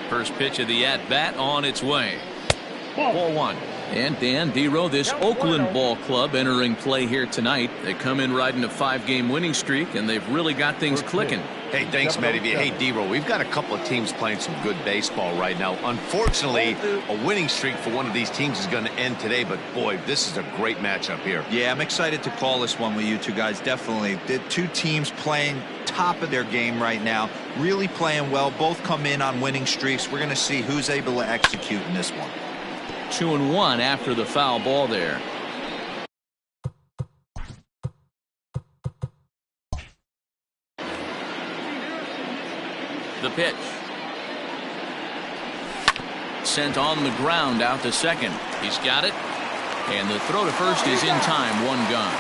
First pitch of the at-bat on its way. Ball one. And Dan Dero, this Oakland ball club entering play here tonight. They come in riding a 5-game winning streak, and they've really got things clicking. Hey, thanks, Matty. Hey, Dero, we've got a couple of teams playing some good baseball right now. Unfortunately, a winning streak for one of these teams is going to end today, but boy, this is a great matchup here. Yeah, I'm excited to call this one with you two guys. Definitely. The two teams playing top of their game right now, really playing well. Both come in on winning streaks. We're going to see who's able to execute in this one. 2-1 after the foul ball there. The pitch. Sent on the ground out to second. He's got it. And the throw to first is in time. One gone.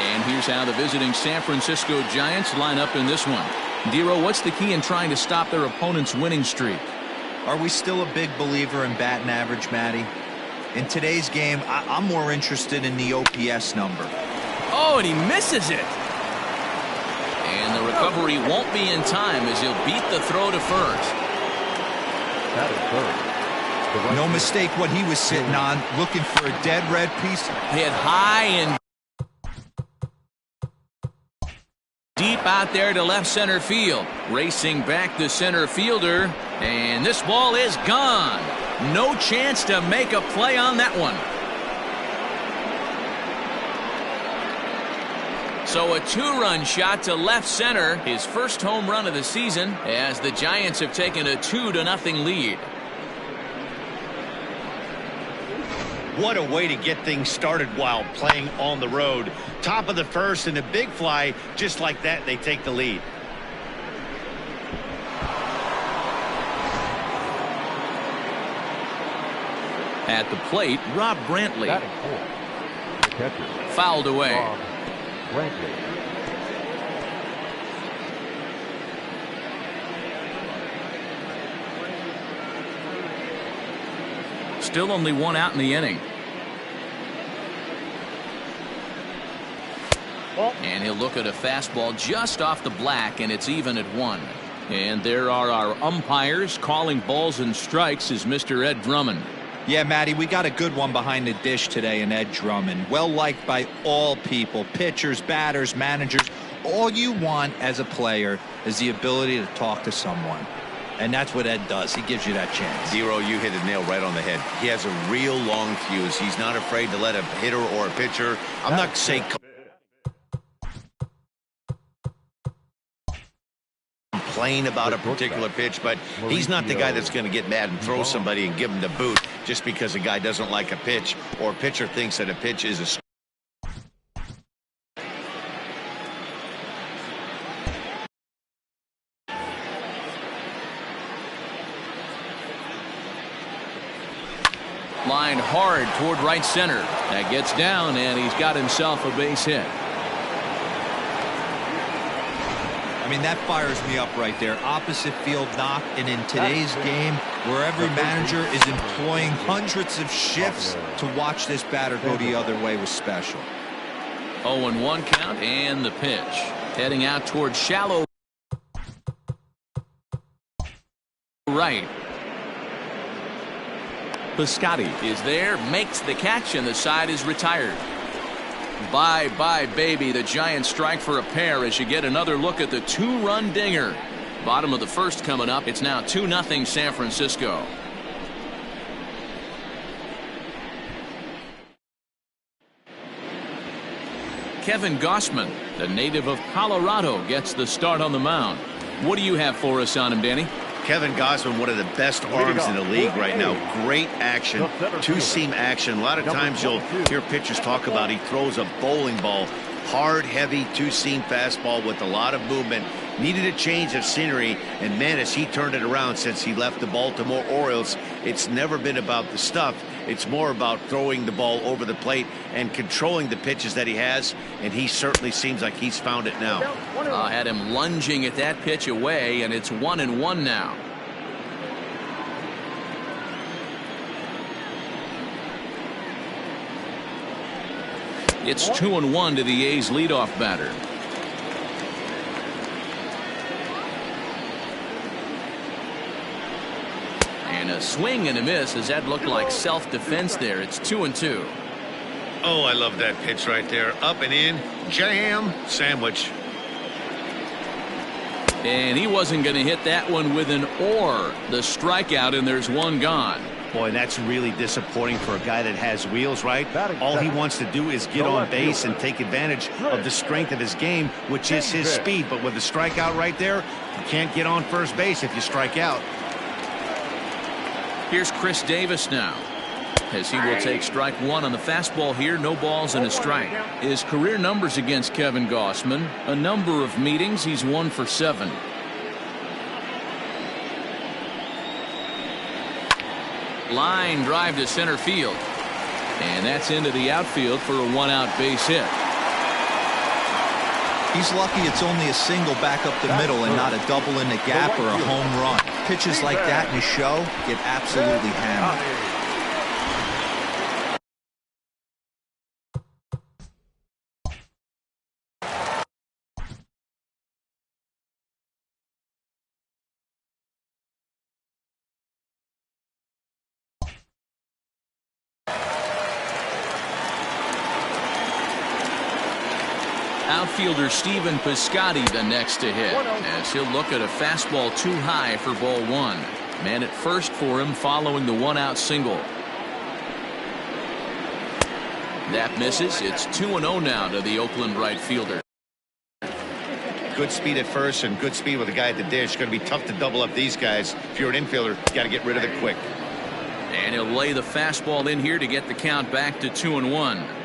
And here's how the visiting San Francisco Giants line up in this one. Dero, what's the key in trying to stop their opponent's winning streak? Are we still a big believer in batting average, Matty? In today's game, I'm more interested in the OPS number. Oh, and he misses it. And the recovery won't be in time as he'll beat the throw to first. No mistake what he was sitting on, looking for a dead red piece. Hit high and deep out there to left center field. Racing back the center fielder, and this ball is gone. No chance to make a play on that one. So a 2-run shot to left center, his first home run of the season, as the Giants have taken a 2-0 lead. What a way to get things started while playing on the road. Top of the first and a big fly. Just like that, they take the lead. At the plate, Rob Brantley. Fouled away. Still only one out in the inning. And he'll look at a fastball just off the black, and it's even at 1. And there are our umpires calling balls and strikes is Mr. Ed Drummond. Yeah, Matty, we got a good one behind the dish today in Ed Drummond. Well liked by all people, pitchers, batters, managers. All you want as a player is the ability to talk to someone. And that's what Ed does. He gives you that chance. Dero, you hit the nail right on the head. He has a real long fuse. He's not afraid to let a hitter or a pitcher, I'm not saying complain about a particular pitch, but he's not the guy that's going to get mad and throw somebody and give him the boot just because a guy doesn't like a pitch or a pitcher thinks that a pitch is a line hard toward right center. That gets down, and he's got himself a base hit. I mean, that fires me up right there. Opposite field knock, and in today's game, where every manager is employing hundreds of shifts to watch this batter go the other way was special. 0-1 count, and the pitch. Heading out toward shallow right. Piscotty is there, makes the catch, and the side is retired. Bye-bye, baby. The Giants strike for a pair as you get another look at the 2-run dinger. Bottom of the first coming up. It's now 2-0 San Francisco. Kevin Gausman, the native of Colorado, gets the start on the mound. What do you have for us on him, Danny? Kevin Gausman, one of the best arms in the league right now. Great action, two-seam action. A lot of times you'll hear pitchers talk about he throws a bowling ball. Hard, heavy, two-seam fastball with a lot of movement. Needed a change of scenery, and man, as he turned it around since he left the Baltimore Orioles, it's never been about the stuff. It's more about throwing the ball over the plate and controlling the pitches that he has, and he certainly seems like he's found it now. Had him lunging at that pitch away, and it's 1-1 now. It's 2-1 to the A's leadoff batter. And a swing and a miss as that looked like self-defense there. It's 2-2. Oh, I love that pitch right there. Up and in, jam, sandwich. And he wasn't going to hit that one with an or. The strikeout, and there's one gone. Boy, that's really disappointing for a guy that has wheels, right? All he wants to do is get on base and take advantage of the strength of his game, which is his speed. But with the strikeout right there, you can't get on first base if you strike out. Here's Chris Davis now, as he will take strike one on the fastball here. No balls and a strike. His career numbers against Kevin Gausman, a number of meetings. He's 1 for 7. Line drive to center field, and that's into the outfield for a 1-out base hit. He's lucky it's only a single back up the middle and not a double in the gap or a home run. Pitches like that in the show get absolutely hammered. Outfielder Stephen Piscotty the next to hit, as he'll look at a fastball too high for ball 1. Man at first for him following the 1-out single. That misses. It's 2-0 now to the Oakland right fielder. Good speed at first and good speed with a guy at the dish. Going to be tough to double up these guys. If you're an infielder, you got to get rid of it quick. And he'll lay the fastball in here to get the count back to 2-1.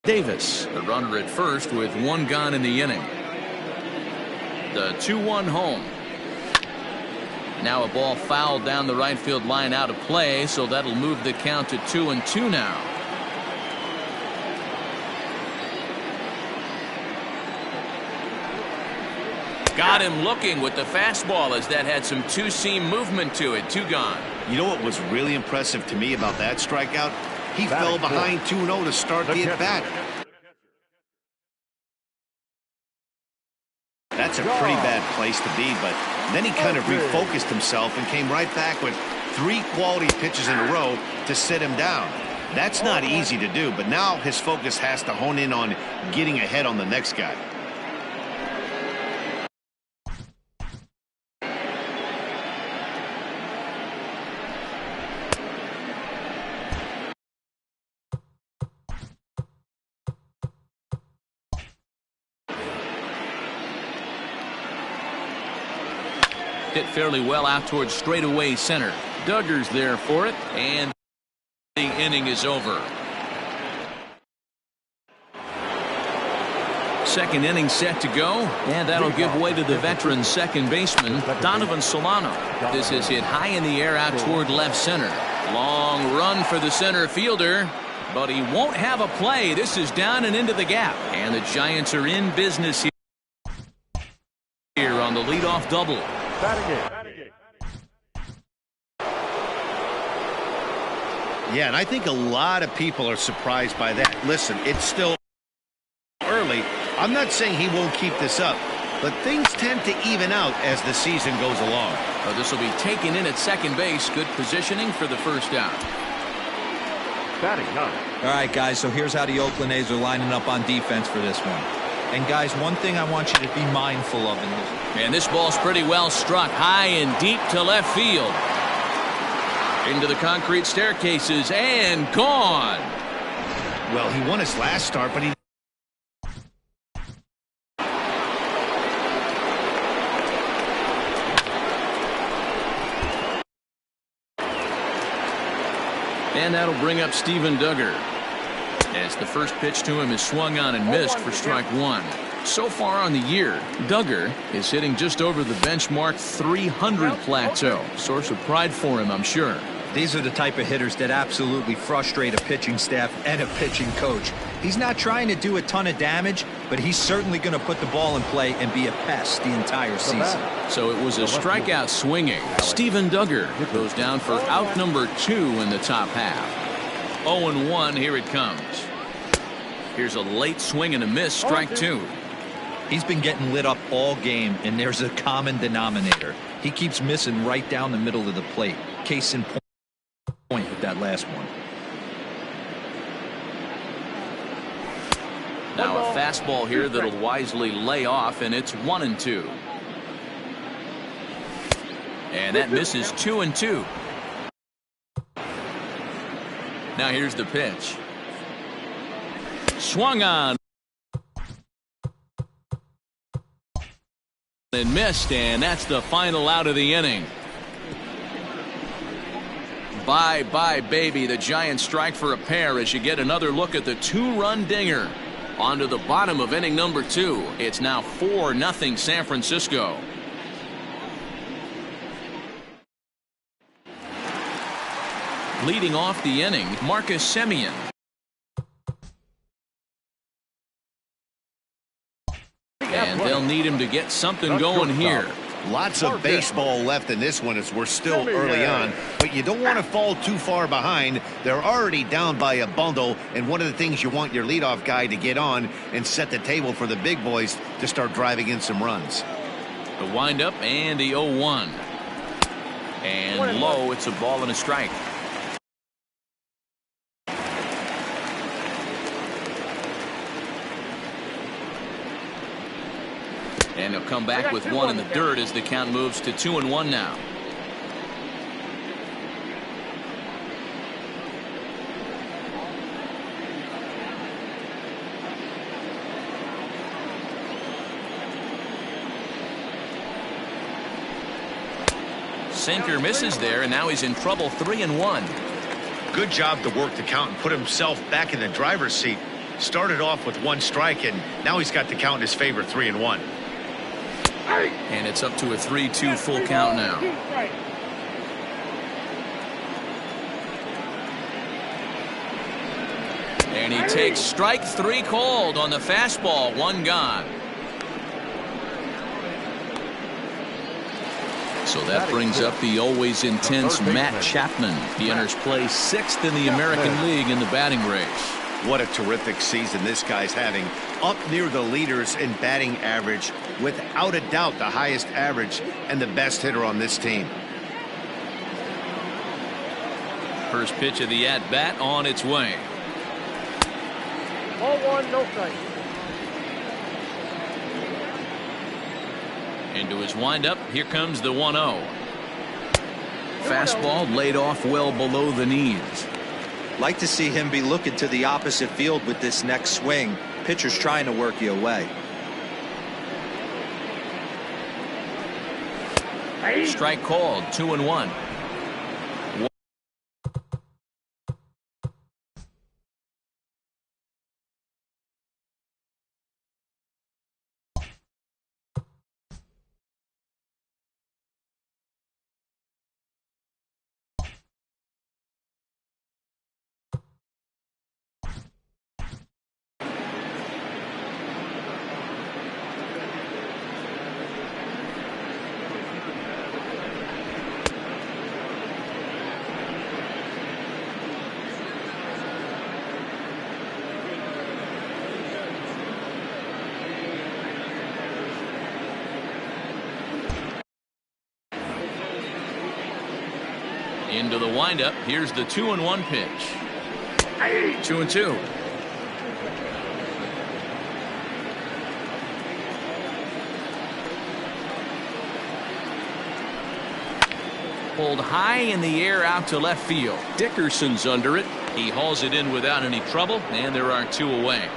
Davis, the runner at first with 1 gone in the inning. The 2-1 home. Now a ball fouled down the right field line out of play, so that'll move the count to 2-2 now. Got him looking with the fastball as that had some two-seam movement to it. 2 gone. You know what was really impressive to me about that strikeout? He fell behind 2-0 to start the at-bat. That's a pretty bad place to be, but then he kind of refocused himself and came right back with 3 quality pitches in a row to sit him down. That's not easy to do, but now his focus has to hone in on getting ahead on the next guy. Hit fairly well out towards straightaway center. Duggar's there for it, and the inning is over. Second inning set to go, and that'll give way to the veteran second baseman, Donovan Solano. This is hit high in the air out toward left center. Long run for the center fielder, but he won't have a play. This is down and into the gap, and the Giants are in business here on the leadoff double. Yeah, and I think a lot of people are surprised by that. Listen, it's still early. I'm not saying he won't keep this up, but things tend to even out as the season goes along. Well, this will be taken in at second base. Good positioning for the first out. All right, guys, so here's how the Oakland A's are lining up on defense for this one. And, guys, one thing I want you to be mindful of in this. And this ball's pretty well struck high and deep to left field. Into the concrete staircases and gone. Well, he won his last start, but he... And that'll bring up Steven Duggar, as the first pitch to him is swung on and missed for strike 1. So far on the year, Duggar is hitting just over the benchmark 300 plateau. Source of pride for him, I'm sure. These are the type of hitters that absolutely frustrate a pitching staff and a pitching coach. He's not trying to do a ton of damage, but he's certainly going to put the ball in play and be a pest the entire season. So it was a strikeout swinging. Steven Duggar goes down for out number 2 in the top half. 0-1, here it comes. Here's a late swing and a miss, strike 2. He's been getting lit up all game, and there's a common denominator. He keeps missing right down the middle of the plate. Case in point with that last one. Now a fastball here that'll wisely lay off, and it's 1-2. And that misses 2-2. Now here's the pitch. Swung on. And missed, and that's the final out of the inning. Bye-bye, baby. The Giants strike for a pair as you get another look at the 2-run dinger. On to the bottom of inning number 2. It's now 4-0 San Francisco. Leading off the inning, Marcus Semien. And they'll need him to get something going here. Lots of baseball left in this one as we're still early on, but you don't want to fall too far behind. They're already down by a bundle, and one of the things you want your leadoff guy to get on and set the table for the big boys to start driving in some runs. The windup and the 0-1. And low, it's a ball and a strike. And he'll come back with one in the dirt as the count moves to 2-1 now. Sinker misses there, and now he's in trouble. 3-1. Good job to work the count and put himself back in the driver's seat. Started off with 1 strike, and now he's got the count in his favor. 3-1. And it's up to a 3-2 full count now. And he takes strike 3 called on the fastball. 1 gone. So that brings up the always intense Matt Chapman. He enters play 6th in the American League in the batting race. What a terrific season this guy's having. Up near the leaders in batting average, without a doubt the highest average and the best hitter on this team. First pitch of the at-bat on its way. 0-1, no strike. Into his windup, here comes the 1-0. Fastball laid off well below the knees. Like to see him be looking to the opposite field with this next swing. Pitcher's trying to work you away. Strike called. 2-1. Into the windup. Here's the 2-1 pitch. 2-2. Pulled high in the air out to left field. Dickerson's under it. He hauls it in without any trouble, and there are 2 away.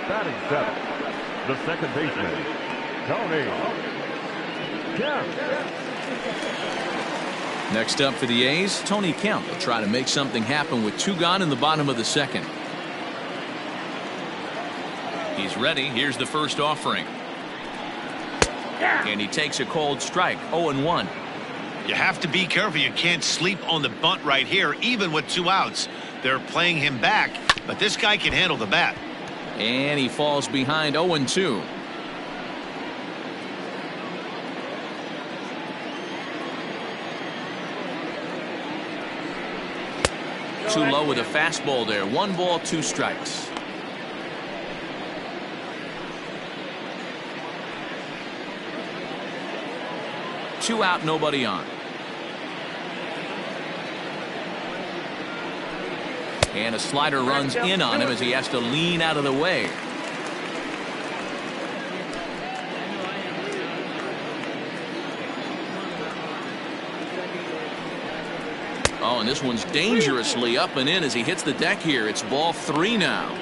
Batting 7th, the second baseman, Tony. Next up for the A's, Tony Kemp will try to make something happen with 2 gone in the bottom of the 2nd. He's ready. Here's the first offering. And he takes a cold strike. 0-1. You have to be careful. You can't sleep on the bunt right here, even with 2 outs. They're playing him back, but this guy can handle the bat. And he falls behind 0-2. Too low with a fastball there. 1 ball, 2 strikes. Two out, nobody on. And a slider runs in on him as he has to lean out of the way. Oh, and this one's dangerously up and in as he hits the deck here. It's ball 3 now.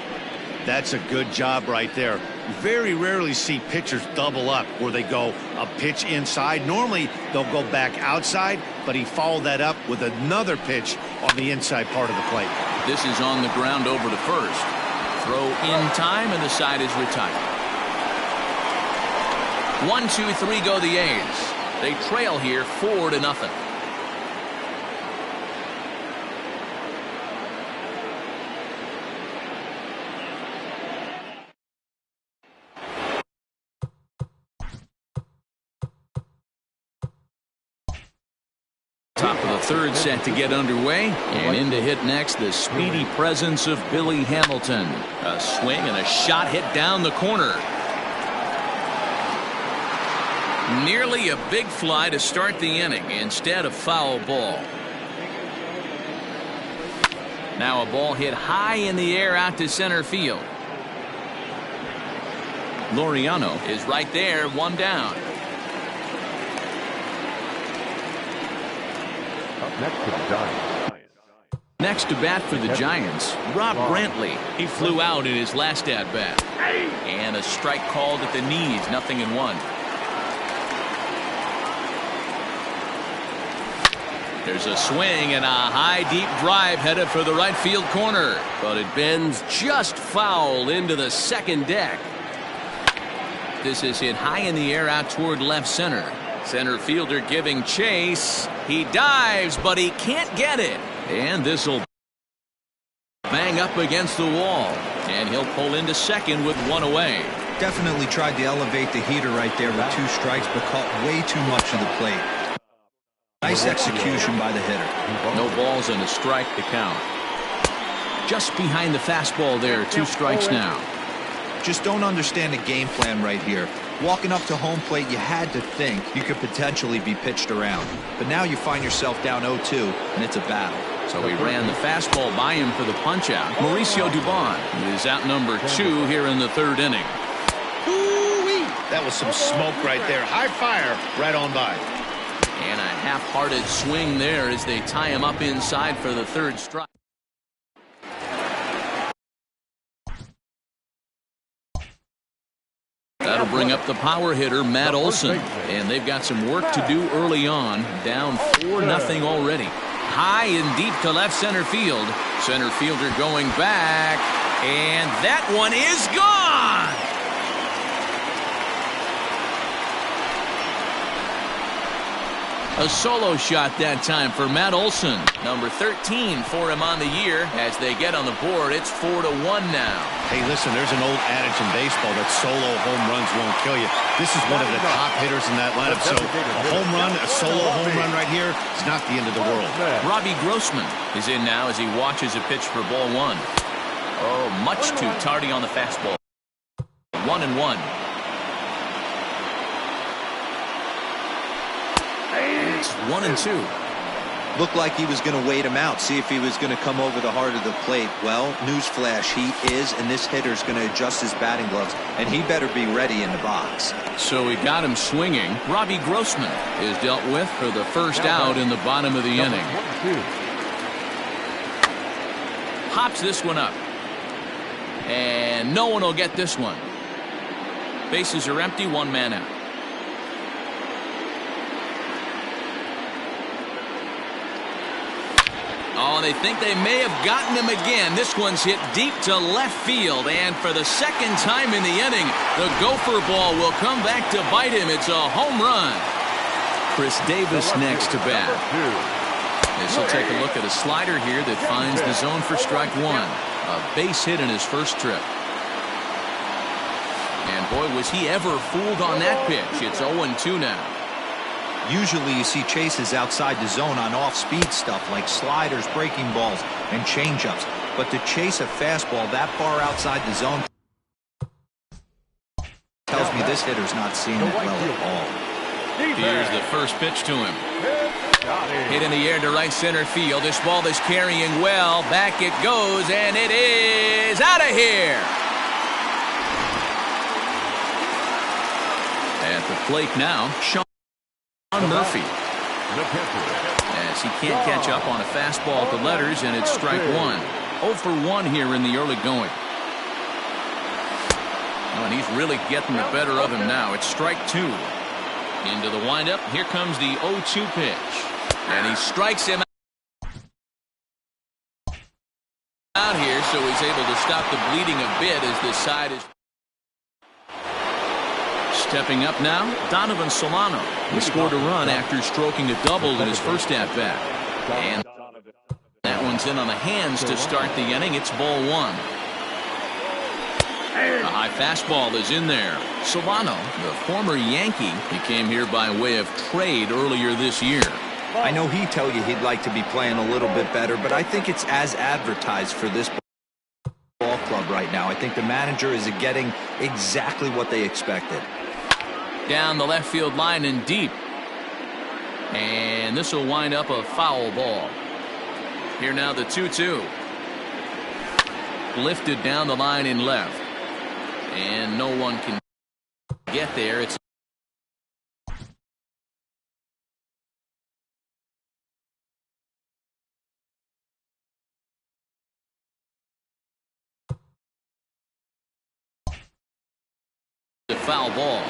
That's a good job right there. Very rarely see pitchers double up where they go a pitch inside. Normally they'll go back outside, but he followed that up with another pitch on the inside part of the plate. This is on the ground over to first. Throw in time, and the side is retired. 1-2-3 go the A's. They trail here 4-0. Top of the third set to get underway, and in to hit next the speedy presence of Billy Hamilton. A swing and a shot hit down the corner. Nearly a big fly to start the inning. Instead, a foul ball. Now a ball hit high in the air out to center field. Laureano is right there, 1 down. Next to bat for the Giants, Rob Brantley. He flew out in his last at bat. And a strike called at the knees, 0-1. There's a swing and a high deep drive headed for the right field corner, but it bends just foul into the second deck. This is hit high in the air out toward left center. Center fielder giving chase. He dives, but he can't get it. And this will bang up against the wall. And he'll pull into second with 1 away. Definitely tried to elevate the heater right there with 2 strikes, but caught way too much of the plate. Nice execution by the hitter. No balls and a strike to count. Just behind the fastball there. 2 strikes now. Just don't understand the game plan right here. Walking up to home plate, you had to think you could potentially be pitched around. But now you find yourself down 0-2, and it's a battle. So he ran the fastball by him for the punch-out. Mauricio Dubon is out number 2 here in the 3rd inning. Ooh-wee. That was some smoke right there. High fire right on by. And a half-hearted swing there as they tie him up inside for the 3rd strike. That'll bring up the power hitter, Matt Olson. And they've got some work to do early on. Down 4-0 already. High and deep to left center field. Center fielder going back. And that one is gone! A solo shot that time for Matt Olson. Number 13 for him on the year. As they get on the board, it's 4-1 now. Hey, listen, there's an old adage in baseball that solo home runs won't kill you. This is one of the top hitters in that lineup. So a home run, a solo home run right here is not the end of the world. Robbie Grossman is in now as he watches a pitch for ball 1. Oh, much too tardy on the fastball. 1-1. It's 1-2. Looked like he was going to wait him out, see if he was going to come over the heart of the plate. Well, newsflash, he is, and this hitter's going to adjust his batting gloves, and he better be ready in the box. So he got him swinging. Robbie Grossman is dealt with for the first out in the bottom of the inning. Hops this one up. And no one will get this one. Bases are empty, 1 man out. Oh, they think they may have gotten him again. This one's hit deep to left field, and for the second time in the inning, the gopher ball will come back to bite him. It's a home run. Chris Davis next to bat. This will take a look at a slider here that finds the zone for strike 1. A base hit in his first trip. And boy, was he ever fooled on that pitch. It's 0-2 now. Usually you see chases outside the zone on off-speed stuff like sliders, breaking balls, and changeups. But to chase a fastball that far outside the zone tells me this hitter's not seeing it well at all. Here's the first pitch to him. Hit in the air to right center field. This ball is carrying well. Back it goes, and it is out of here. At the plate now, Sean Murphy. As he can't catch up on a fastball at the letters, and it's strike one. 0 for 1 here in the early going. Oh, and he's really getting the better of him now. It's strike 2. Into the windup. Here comes the 0-2 pitch. And he strikes him out here, so he's able to stop the bleeding a bit as this side is. Stepping up now, Donovan Solano. He scored a run after stroking a double in his first at-bat. And that one's in on the hands to start the inning. It's ball 1. A high fastball is in there. Solano, the former Yankee, he came here by way of trade earlier this year. I know he'd tell you he'd like to be playing a little bit better, but I think it's as advertised for this ball club right now. I think the manager is getting exactly what they expected. Down the left field line and deep. And this will wind up a foul ball. Here now the 2-2. Lifted down the line in left. And no one can get there. It's a foul ball.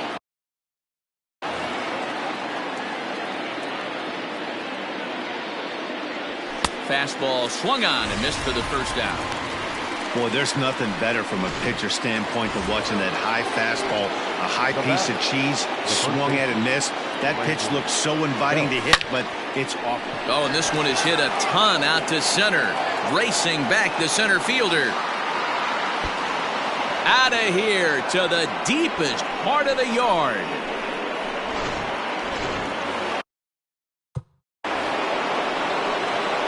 Fastball swung on and missed for the first out. Boy, there's nothing better from a pitcher standpoint than watching that high fastball, a high piece of cheese, swung at and missed. That pitch looks so inviting to hit, but it's off. Oh, and this one is hit a ton out to center. Racing back the center fielder. Out of here to the deepest part of the yard.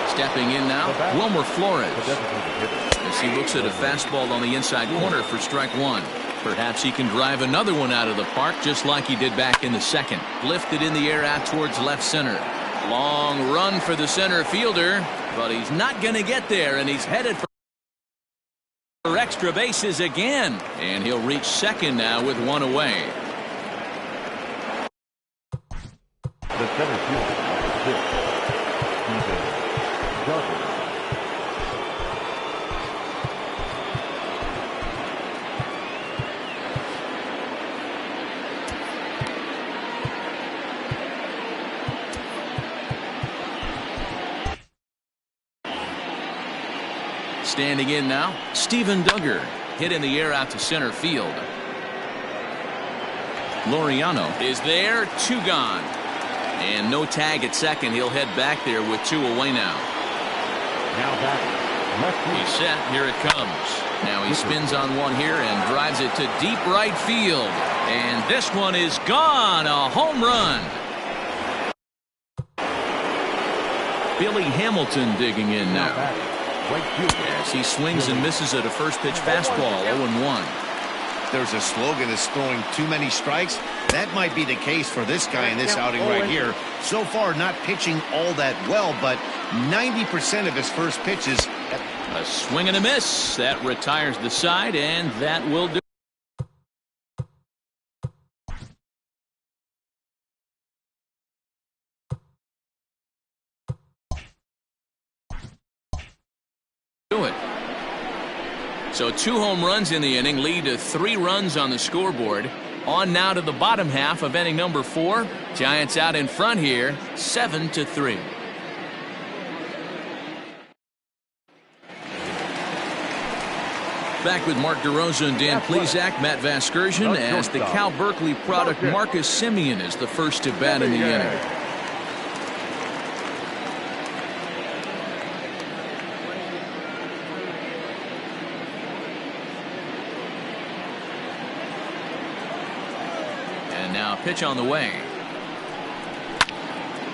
Stepping in now, Wilmer Flores. As he looks at a fastball on the inside corner for strike 1. Perhaps he can drive another one out of the park just like he did back in the second. Lifted in the air out towards left center. Long run for the center fielder, but he's not going to get there, and he's headed for extra bases again. And he'll reach second now with one away. The center fielder, Standing in now, Steven Duggar. Hit in the air out to center field. Laureano is there, 2 gone. And no tag at second. He'll head back there with 2 away now. Now back. He's set. Here it comes. Now he spins on one here and drives it to deep right field. And this one is gone. A home run. Billy Hamilton digging in now. As he swings and misses at a first pitch fastball. 0-1. There's a slogan that's throwing too many strikes. That might be the case for this guy in this outing right here. So far, not pitching all that well, but 90% of his first pitches. A swing and a miss. That retires the side, and that will do. It. So 2 home runs in the inning lead to 3 runs on the scoreboard. On now to the bottom half of inning number 4. Giants out in front here, 7-3. Back with Mark DeRosa and Dan Plesac, Matt Vasgersian, as the Cal Berkeley product Marcus Semien is the first to bat in the inning. And now pitch on the way.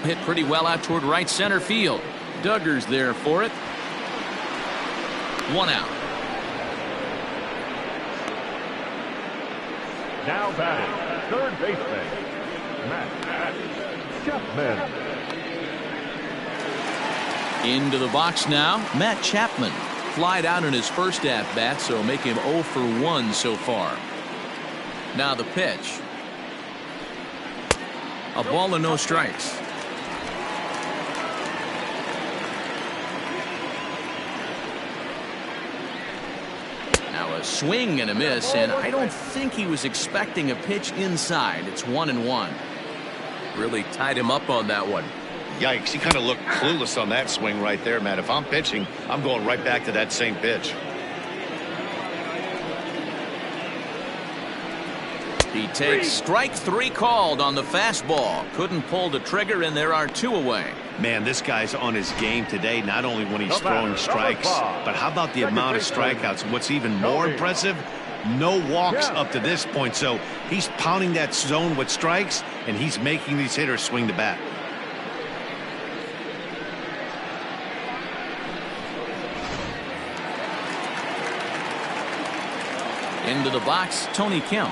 Hit pretty well out toward right center field. Duggar's there for it. 1 out. Now batting, third baseman, Matt Chapman. Into the box now, Matt Chapman. Flied out in his first at-bat, so make him 0 for 1 so far. Now the pitch. A ball and no strikes. Now a swing and a miss, and I don't think he was expecting a pitch inside. It's 1-1. Really tied him up on that one. Yikes, he kind of looked clueless on that swing right there, Matt. If I'm pitching, I'm going right back to that same pitch. He takes strike 3 called on the fastball. Couldn't pull the trigger, and there are 2 away. Man, this guy's on his game today, not only when he's throwing strikes, but how about the amount of strikeouts? And what's even more impressive, no walks up to this point. So he's pounding that zone with strikes, and he's making these hitters swing the bat. Into the box, Tony Kemp.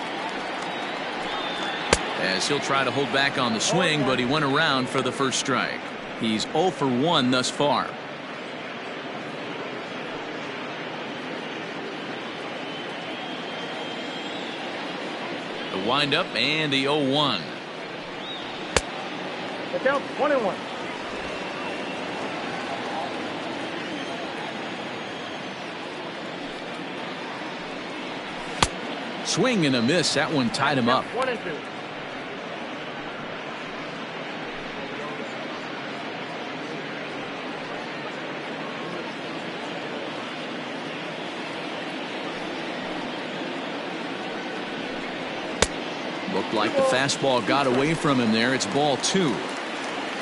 As he'll try to hold back on the swing, but he went around for the first strike. He's 0 for 1 thus far. The windup and the 0-1. The count 1-1. Swing and a miss. That one tied him up. 1-2. Looked like the fastball got away from him there. It's ball 2.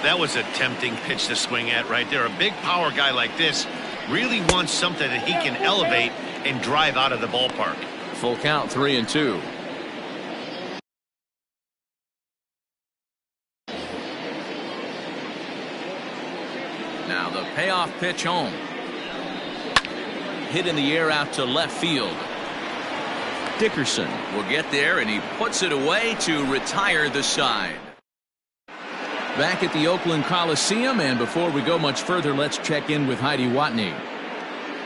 That was a tempting pitch to swing at right there. A big power guy like this really wants something that he can elevate and drive out of the ballpark. Full count, 3-2. Now the payoff pitch home. Hit in the air out to left field. Dickerson will get there, and he puts it away to retire the side. Back at the Oakland Coliseum, and before we go much further, let's check in with Heidi Watney.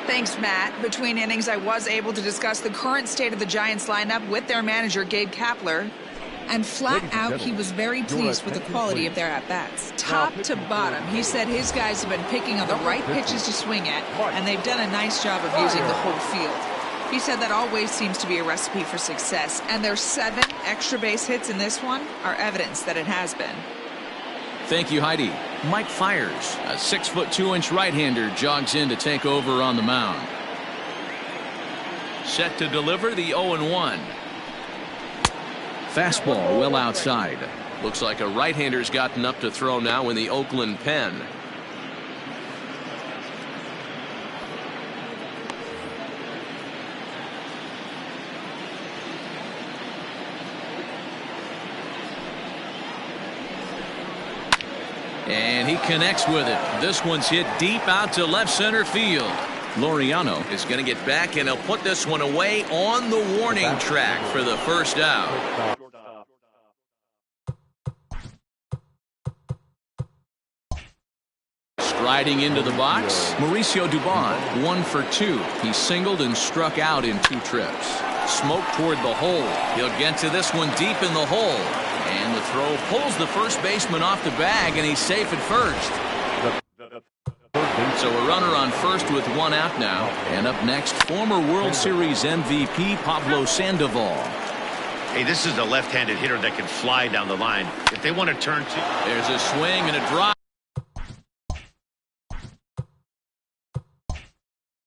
Thanks, Matt. Between innings, I was able to discuss the current state of the Giants lineup with their manager, Gabe Kapler. And flat out, he was very pleased with the quality of their at-bats. Top to bottom, he said his guys have been picking on the right pitches to swing at, and they've done a nice job of using the whole field. He said that always seems to be a recipe for success, and their 7 extra base hits in this one are evidence that it has been. Thank you, Heidi. Mike Fiers, a 6'2" right-hander, jogs in to take over on the mound. Set to deliver the 0-1. Fastball well outside. Looks like a right-hander's gotten up to throw now in the Oakland pen. And he connects with it. This one's hit deep out to left center field. Laureano is going to get back, and he'll put this one away on the warning track for the first out. Striding into the box, Mauricio Dubon, 1 for 2. He singled and struck out in 2 trips. Smoke toward the hole. He'll get to this one deep in the hole. And the throw pulls the first baseman off the bag, and he's safe at first. So a runner on first with 1 out now. And up next, former World Series MVP Pablo Sandoval. Hey, this is a left-handed hitter that can fly down the line. If they want to turn to... There's a swing and a drive.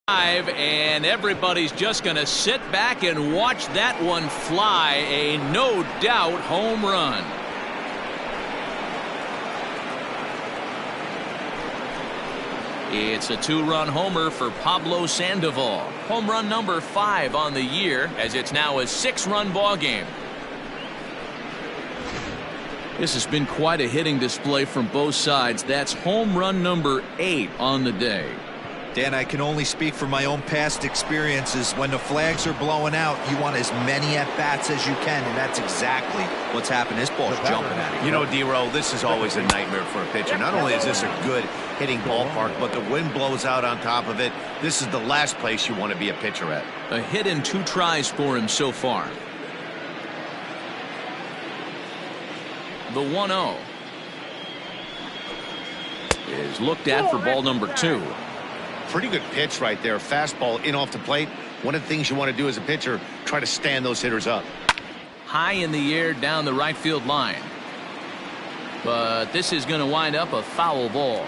And everybody's just going to sit back and watch that one fly. A no-doubt home run. It's a 2-run homer for Pablo Sandoval. Home run number 5 on the year, as it's now a 6-run ball game. This has been quite a hitting display from both sides. That's home run number 8 on the day. Dan, I can only speak from my own past experiences. When the flags are blowing out, you want as many at-bats as you can, and that's exactly what's happened. This ball's jumping at him. You know, D-Row, this is always a nightmare for a pitcher. Not only is this a good hitting ballpark, but the wind blows out on top of it. This is the last place you want to be a pitcher at. A hit in 2 tries for him so far. The 1-0 is looked at for ball number 2. Pretty good pitch right there. Fastball in off the plate. One of the things you want to do as a pitcher, try to stand those hitters up. High in the air down the right field line. But this is going to wind up a foul ball.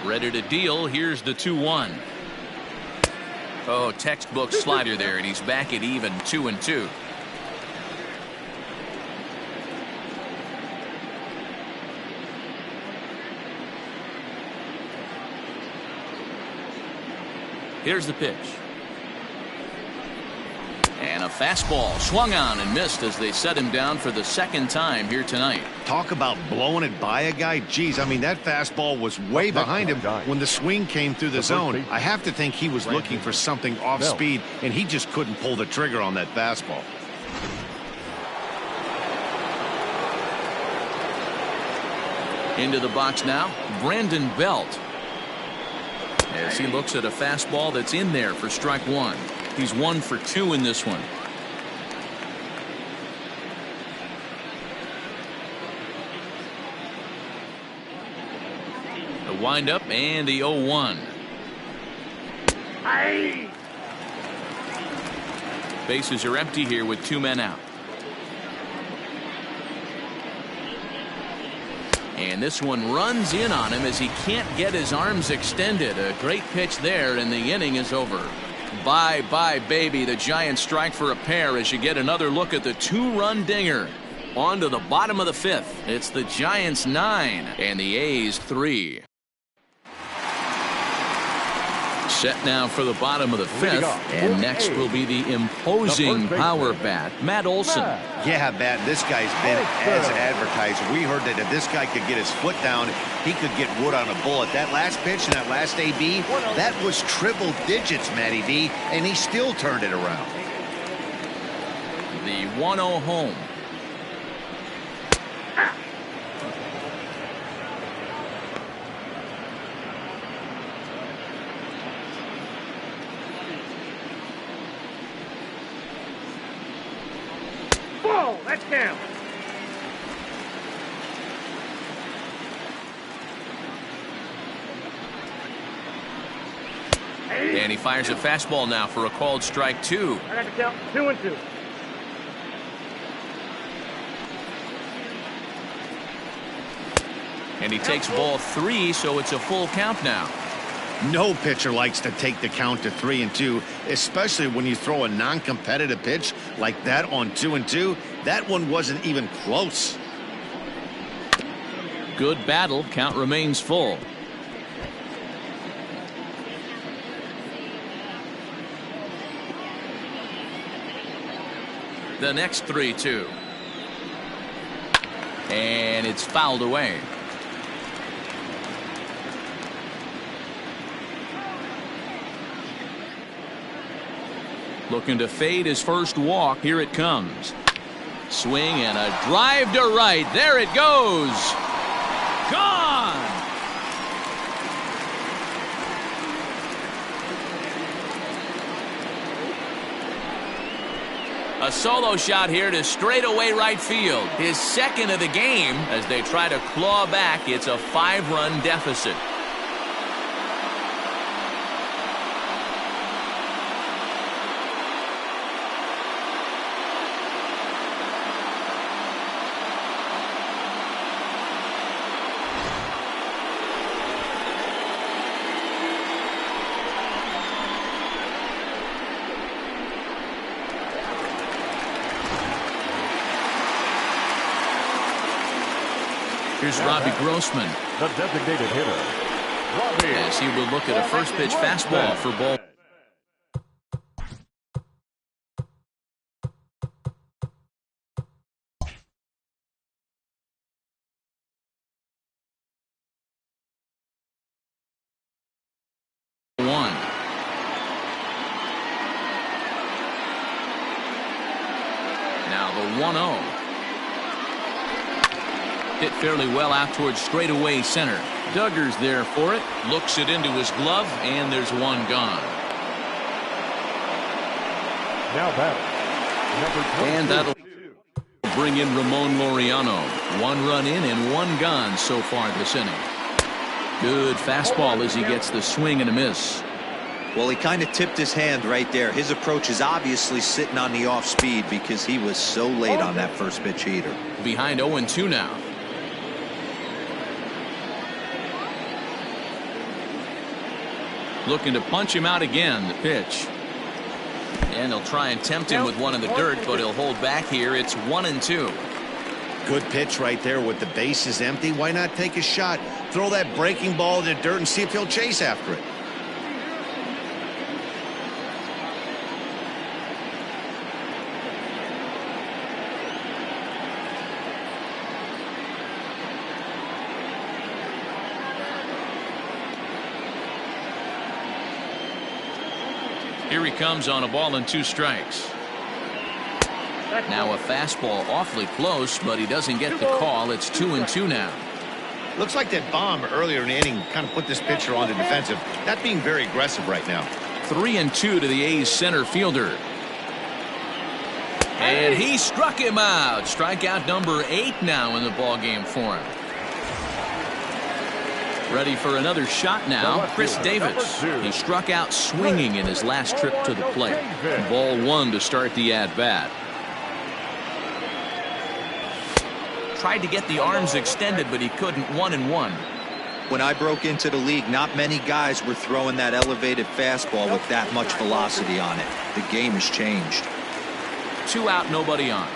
Ready to deal. Here's the 2-1. Oh, textbook slider there, and he's back at even 2-2. Here's the pitch. And a fastball swung on and missed as they set him down for the second time here tonight. Talk about blowing it by a guy. Geez, I mean, that fastball was way behind him when the swing came through the zone. I have to think he was looking for something off speed, and he just couldn't pull the trigger on that fastball. Into the box now, Brandon Belt. As he looks at a fastball that's in there for strike 1. He's 1 for 2 in this one. The windup and the 0-1. Bases are empty here with 2 men out. And this one runs in on him as he can't get his arms extended. A great pitch there, and the inning is over. Bye-bye, baby. The Giants strike for a pair as you get another look at the 2-run dinger. On to the bottom of the 5th. It's the Giants 9 and the A's 3. Set now for the bottom of the 5th, and next will be the imposing power bat, Matt Olson. Yeah, Matt, this guy's been as advertised. We heard that if this guy could get his foot down, he could get wood on a bullet. That last pitch and that last AB, that was triple digits, Matty D, and he still turned it around. The 1-0 home. Let's go. And he fires a fastball now for a called strike 2. I got to count 2-2. And he takes ball 3, so it's a full count now. No pitcher likes to take the count to 3-2, especially when you throw a non-competitive pitch like that on 2-2. That one wasn't even close. Good battle. Count remains full. The next 3-2. And it's fouled away. Looking to fade his first walk. Here it comes. Swing and a drive to right. There it goes. Gone. A solo shot here to straightaway right field. His second of the game as they try to claw back. It's a 5-run deficit. Here's Robbie Grossman. The designated hitter, Robbie. As he will look at a first pitch fastball for ball. Now the 1-0. Hit fairly well out towards straightaway center. Duggar's there for it. Looks it into his glove, and there's one gone. Now batting, And that'll bring in Ramon Laureano. 1 run in and 1 gone so far this inning. Good fastball as he gets the swing and a miss. Well, he kind of tipped his hand right there. His approach is obviously sitting on the off speed because he was so late on that first pitch heater. Behind 0-2 now. Looking to punch him out again. The pitch. And they'll try and tempt him with one in the dirt, but he'll hold back here. It's 1-2. Good pitch right there with the bases empty. Why not take a shot? Throw that breaking ball in the dirt and see if he'll chase after it. Here he comes on a ball and 2 strikes. Now a fastball awfully close, but he doesn't get the call. It's 2-2 now. Looks like that bomb earlier in the inning kind of put this pitcher on the defensive. Not being very aggressive right now. 3-2 to the A's center fielder. And he struck him out. Strikeout number 8 now in the ballgame for him. Ready for another shot now. Chris Davis. He struck out swinging in his last trip to the plate. Ball 1 to start the at-bat. Tried to get the arms extended, but he couldn't. 1-1. When I broke into the league, not many guys were throwing that elevated fastball with that much velocity on it. The game has changed. 2 out, nobody on.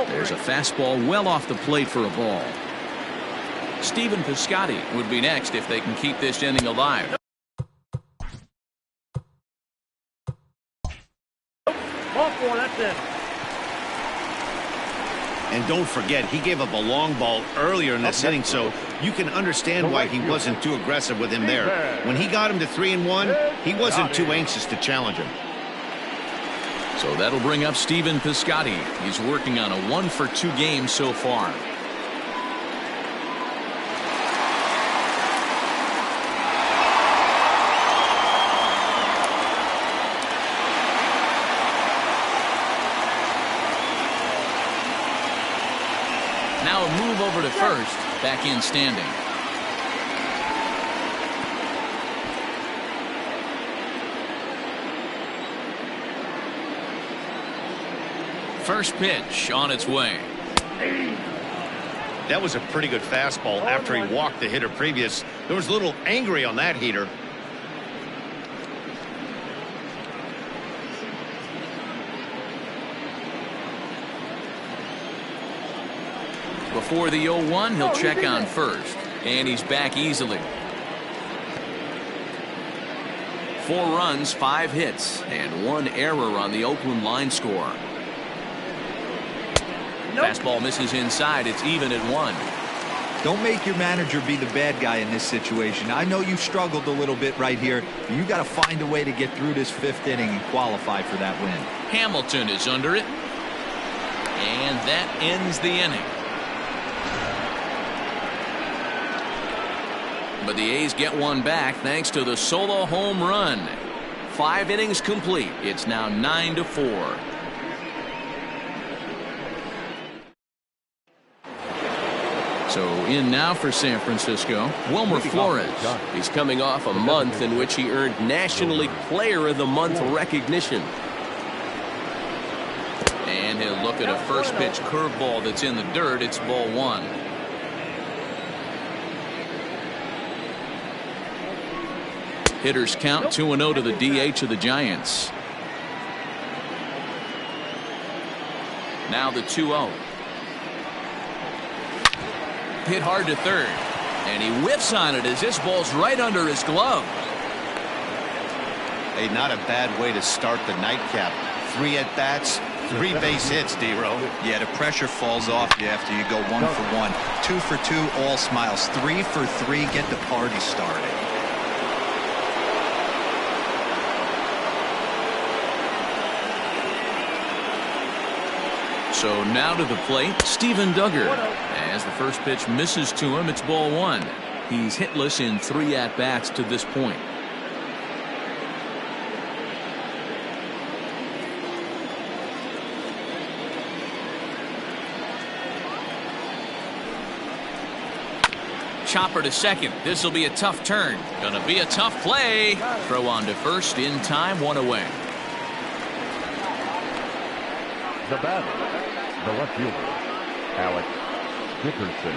There's a fastball well off the plate for a ball. Stephen Piscotty would be next if they can keep this inning alive. Ball 4, that's it. And don't forget, he gave up a long ball earlier in this inning, so you can understand why he wasn't too aggressive with him there. When he got him to 3-1, he wasn't too anxious to challenge him. So that'll bring up Stephen Piscotty. He's working on a 1-for-2 game so far. Now a move over to first. Back in standing. First pitch on its way. That was a pretty good fastball after he walked the hitter previous. There was a little angry on that heater. Before the 0-1, he'll check on first. And he's back easily. 4 runs, 5 hits, and 1 error on the Oakland line score. Fastball misses inside. It's even at 1. Don't make your manager be the bad guy in this situation. I know you struggled a little bit right here. You got to find a way to get through this 5th inning and qualify for that win. Hamilton is under it. And that ends the inning. But the A's get one back thanks to the solo home run. 5 innings complete. It's now 9-4. So in now for San Francisco, Wilmer Flores. He's coming off a month in which he earned National League Player of the Month recognition. And he'll look at a first pitch curveball that's in the dirt. It's ball 1. Hitters count 2-0 to the DH of the Giants. Now the 2-0. Hit hard to third. And he whiffs on it as this ball's right under his glove. Hey, not a bad way to start the nightcap. 3 at-bats, 3 base hits, D-Row. Yeah, the pressure falls off you after you go 1 for 1. 2 for 2, all smiles. 3 for 3, get the party started. So now to the plate, Steven Duggar. As the first pitch misses to him, it's ball 1. He's hitless in 3 at-bats to this point. Chopper to second. This will be a tough turn. Gonna be a tough play. Throw on to first in time, 1 away. The batter, the left fielder, Alex Dickerson.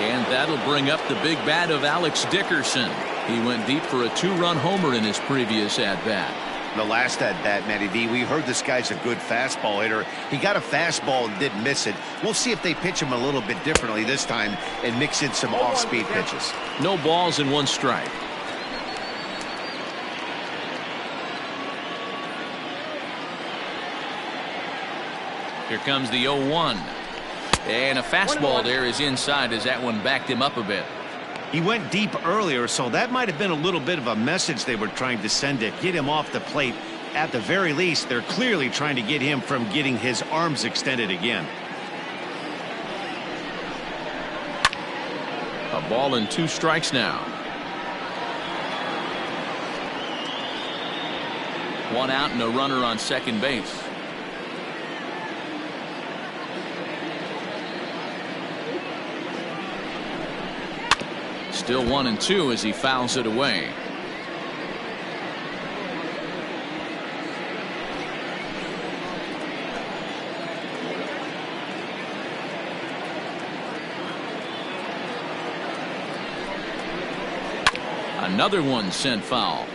And that'll bring up the big bat of Alex Dickerson. He went deep for a 2-run homer in his previous at-bat. The last at-bat, Matty D, we heard this guy's a good fastball hitter. He got a fastball and didn't miss it. We'll see if they pitch him a little bit differently this time and mix in some off-speed pitches. No balls and 1 strike. Here comes the 0-1. And a fastball there is inside as that one backed him up a bit. He went deep earlier, so that might have been a little bit of a message they were trying to send to get him off the plate. At the very least, they're clearly trying to get him from getting his arms extended again. A ball and 2 strikes now. 1 out and a runner on second base. Still 1 and 2 as he fouls it away. Another one sent foul.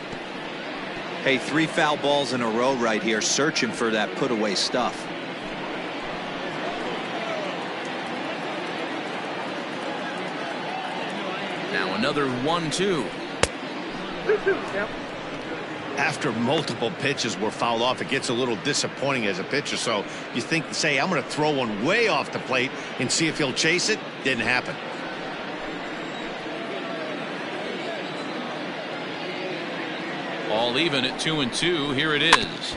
Hey, 3 foul balls in a row right here, searching for that put away stuff. Now another 1-2. After multiple pitches were fouled off, it gets a little disappointing as a pitcher. So you think, say, I'm going to throw one way off the plate and see if he'll chase it. Didn't happen. All even at 2-2. Here it is.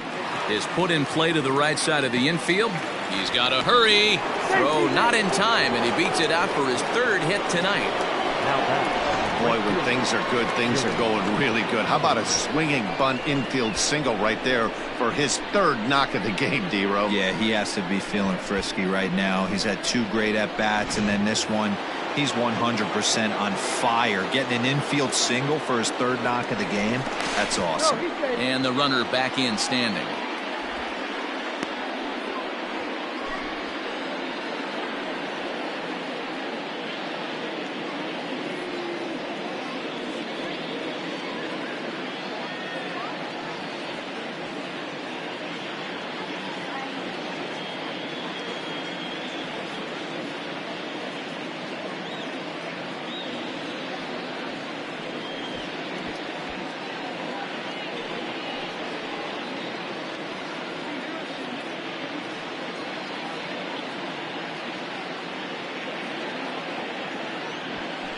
His put in play to the right side of the infield. He's got to hurry. Throw not in time, and he beats it out for his 3rd hit tonight. Boy, when things are good, things are going really good. How about a swinging bunt infield single right there for his 3rd knock of the game, D-Row? Yeah, he has to be feeling frisky right now. He's had 2 great at-bats, and then this one, he's 100% on fire. Getting an infield single for his 3rd knock of the game, that's awesome. And the runner back in standing.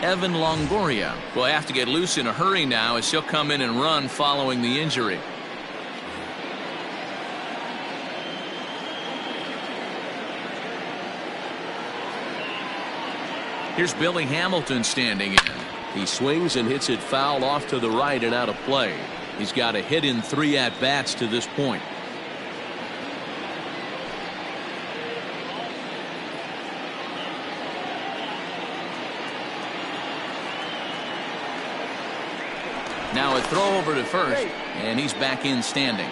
Evan Longoria will have to get loose in a hurry now as he'll come in and run following the injury. Here's Billy Hamilton standing in. He swings and hits it foul off to the right and out of play. He's got a hit in 3 at-bats to this point. Now a throw over to first, and he's back in standing.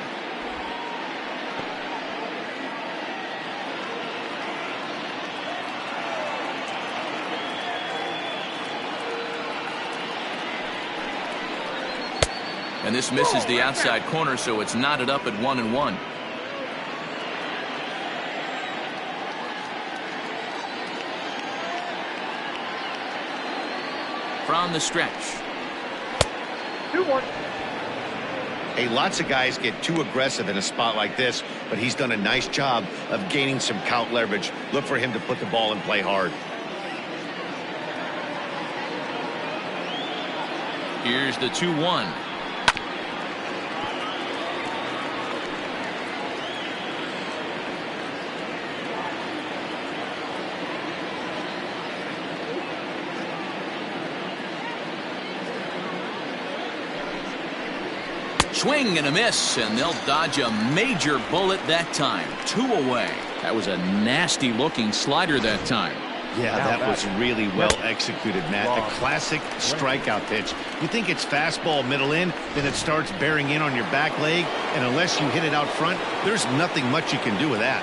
And this misses the outside corner, so it's knotted up at 1-1. From the stretch. Hey, lots of guys get too aggressive in a spot like this, but he's done a nice job of gaining some count leverage. Look for him to put the ball in play hard. Here's the 2-1. Swing and a miss, and they'll dodge a major bullet that time. 2 away. That was a nasty looking slider that time. Yeah, that was really well executed, Matt. The classic strikeout pitch. You think it's fastball middle in, then it starts bearing in on your back leg, and unless you hit it out front, there's nothing much you can do with that.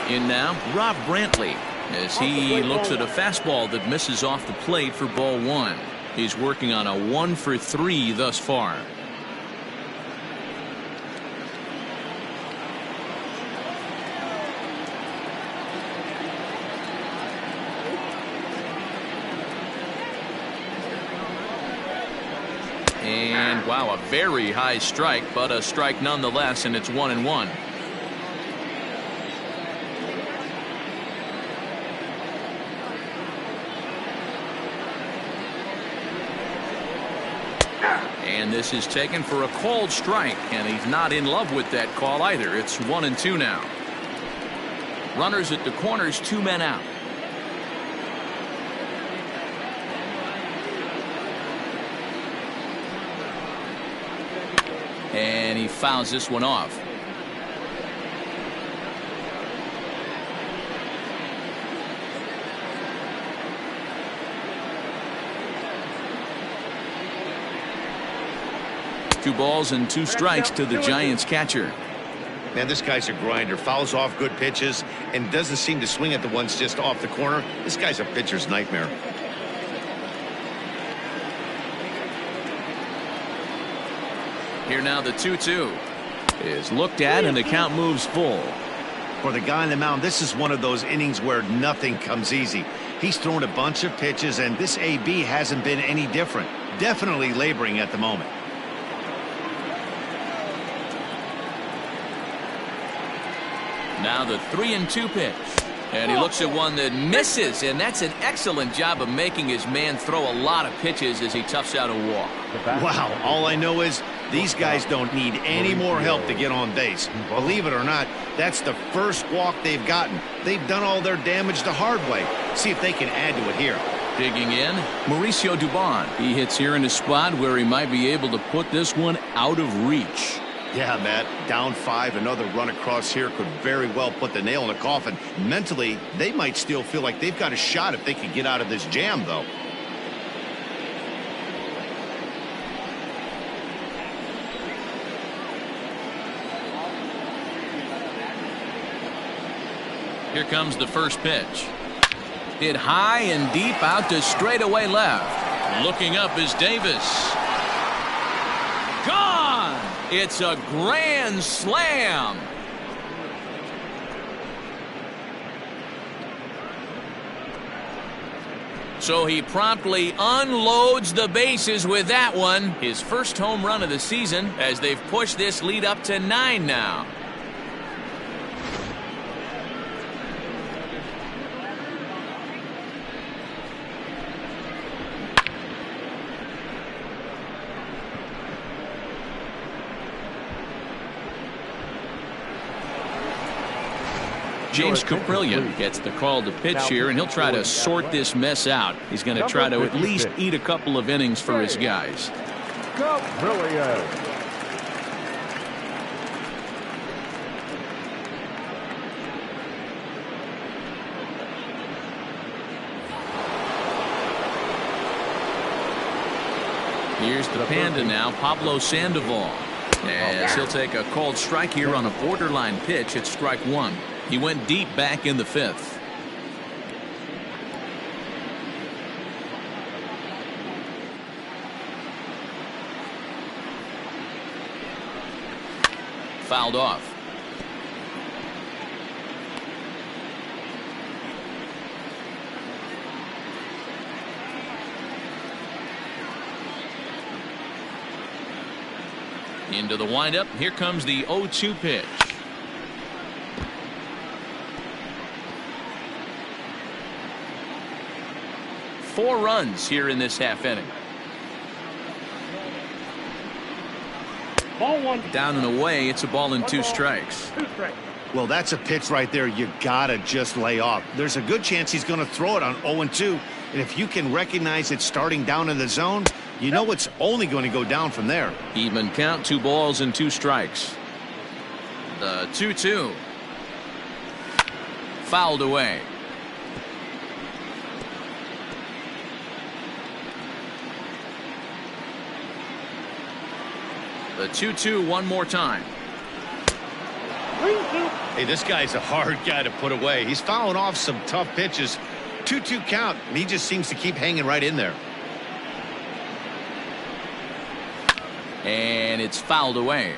In now, Rob Brantley, as he looks at a fastball that misses off the plate for ball 1. He's working on a 1 for 3 thus far. And wow, a very high strike, but a strike nonetheless, and it's 1-1. And this is taken for a called strike, and he's not in love with that call either. It's 1-2 now. Runners at the corners, 2 men out. And he fouls this one off. Two balls and 2 strikes to the Giants catcher. Man, this guy's a grinder. Fouls off good pitches and doesn't seem to swing at the ones just off the corner. This guy's a pitcher's nightmare. Here now the 2-2 is looked at, and the count moves full. For the guy on the mound, this is one of those innings where nothing comes easy. He's thrown a bunch of pitches, and this AB hasn't been any different. Definitely laboring at the moment. Now the 3-2 pitch, and he looks at one that misses, and that's an excellent job of making his man throw a lot of pitches as he toughs out a walk. Wow, all I know is these guys don't need any more help to get on base. Believe it or not, that's the first walk they've gotten. They've done all their damage the hard way. See if they can add to it here. Digging in, Mauricio Dubon. He hits here in a spot where he might be able to put this one out of reach. Yeah, Matt, down 5, another run across here could very well put the nail in the coffin. Mentally, they might still feel like they've got a shot if they could get out of this jam, though. Here comes the first pitch. Hit high and deep out to straightaway left. Looking up is Davis. Gone! It's a grand slam. So he promptly unloads the bases with that one. His first home run of the season, as they've pushed this lead up to 9 now. James Caprillion gets the call to pitch here, and he'll try to sort this mess out. He's going to try to at least eat a couple of innings for his guys. Here's the Panda now, Pablo Sandoval. As he'll take a called strike here on a borderline pitch at strike 1. He went deep back in the 5th. Fouled off. Into the windup. Here comes the 0-2 pitch. Four runs here in this half inning. Ball one. Down and away. It's a ball and 2 strikes. 2 strikes. Well, that's a pitch right there you gotta just lay off. There's a good chance he's going to throw it on 0-2, and if you can recognize it starting down in the zone, you know it's only going to go down from there. Even count, 2 balls and 2 strikes. The 2-2. Fouled away. The 2-2 one more time. Hey, this guy's a hard guy to put away. He's fouling off some tough pitches. 2-2 count, and he just seems to keep hanging right in there. And it's fouled away.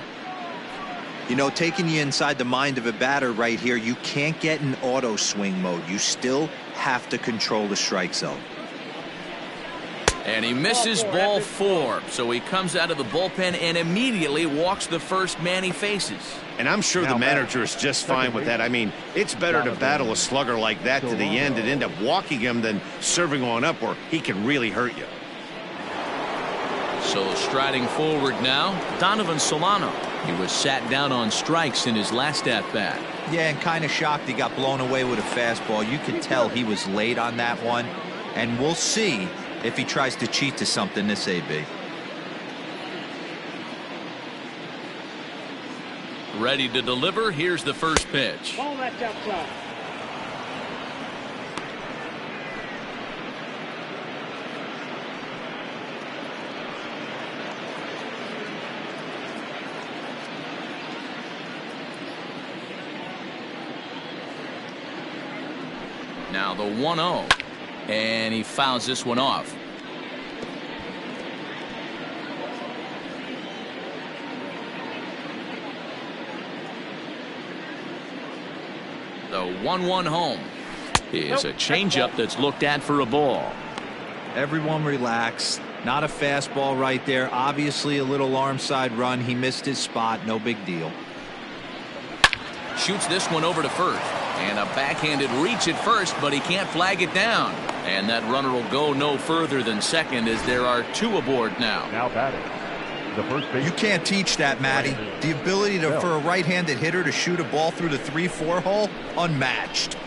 You know, taking you inside the mind of a batter right here, you can't get in auto swing mode. You still have to control the strike zone. And he misses ball 4. So he comes out of the bullpen and immediately walks the first man he faces. And I'm sure the manager is just fine with that. I mean, it's better to battle a slugger like that to the end and end up walking him than serving on up where he can really hurt you. So striding forward now, Donovan Solano. He was sat down on strikes in his last at-bat. Yeah, and kind of shocked he got blown away with a fastball. You could tell he was late on that one. And we'll see if he tries to cheat to something this AB. Ready to deliver. Here's the first pitch. Ball that's outside. Now the 1-0. And he fouls this one off. The 1-1 home is a changeup that's looked at for a ball. Everyone relax. Not a fastball right there. Obviously a little arm side run. He missed his spot. No big deal. Shoots this one over to first. And a backhanded reach at first, but he can't flag it down. And that runner will go no further than second as there are 2 aboard now. Now batting. The first base. You can't teach that, Matty. The ability for a right-handed hitter to shoot a ball through the 3-4 hole, unmatched.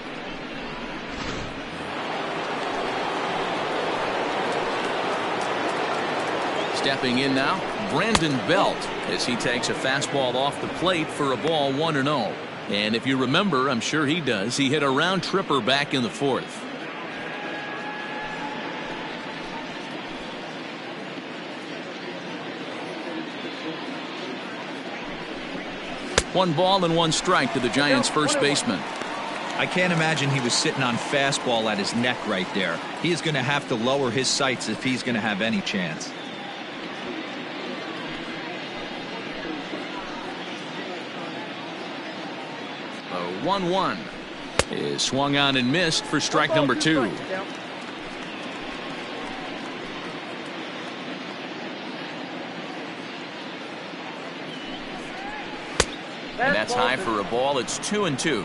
Stepping in now, Brandon Belt, as he takes a fastball off the plate for a ball 1-0. And if you remember, I'm sure he does, he hit a round tripper back in the 4th. One ball and 1 strike to the Giants' first baseman. I can't imagine he was sitting on fastball at his neck right there. He is going to have to lower his sights if he's going to have any chance. The 1-1 is swung on and missed for strike number 2. And that's high for a ball. It's 2-2.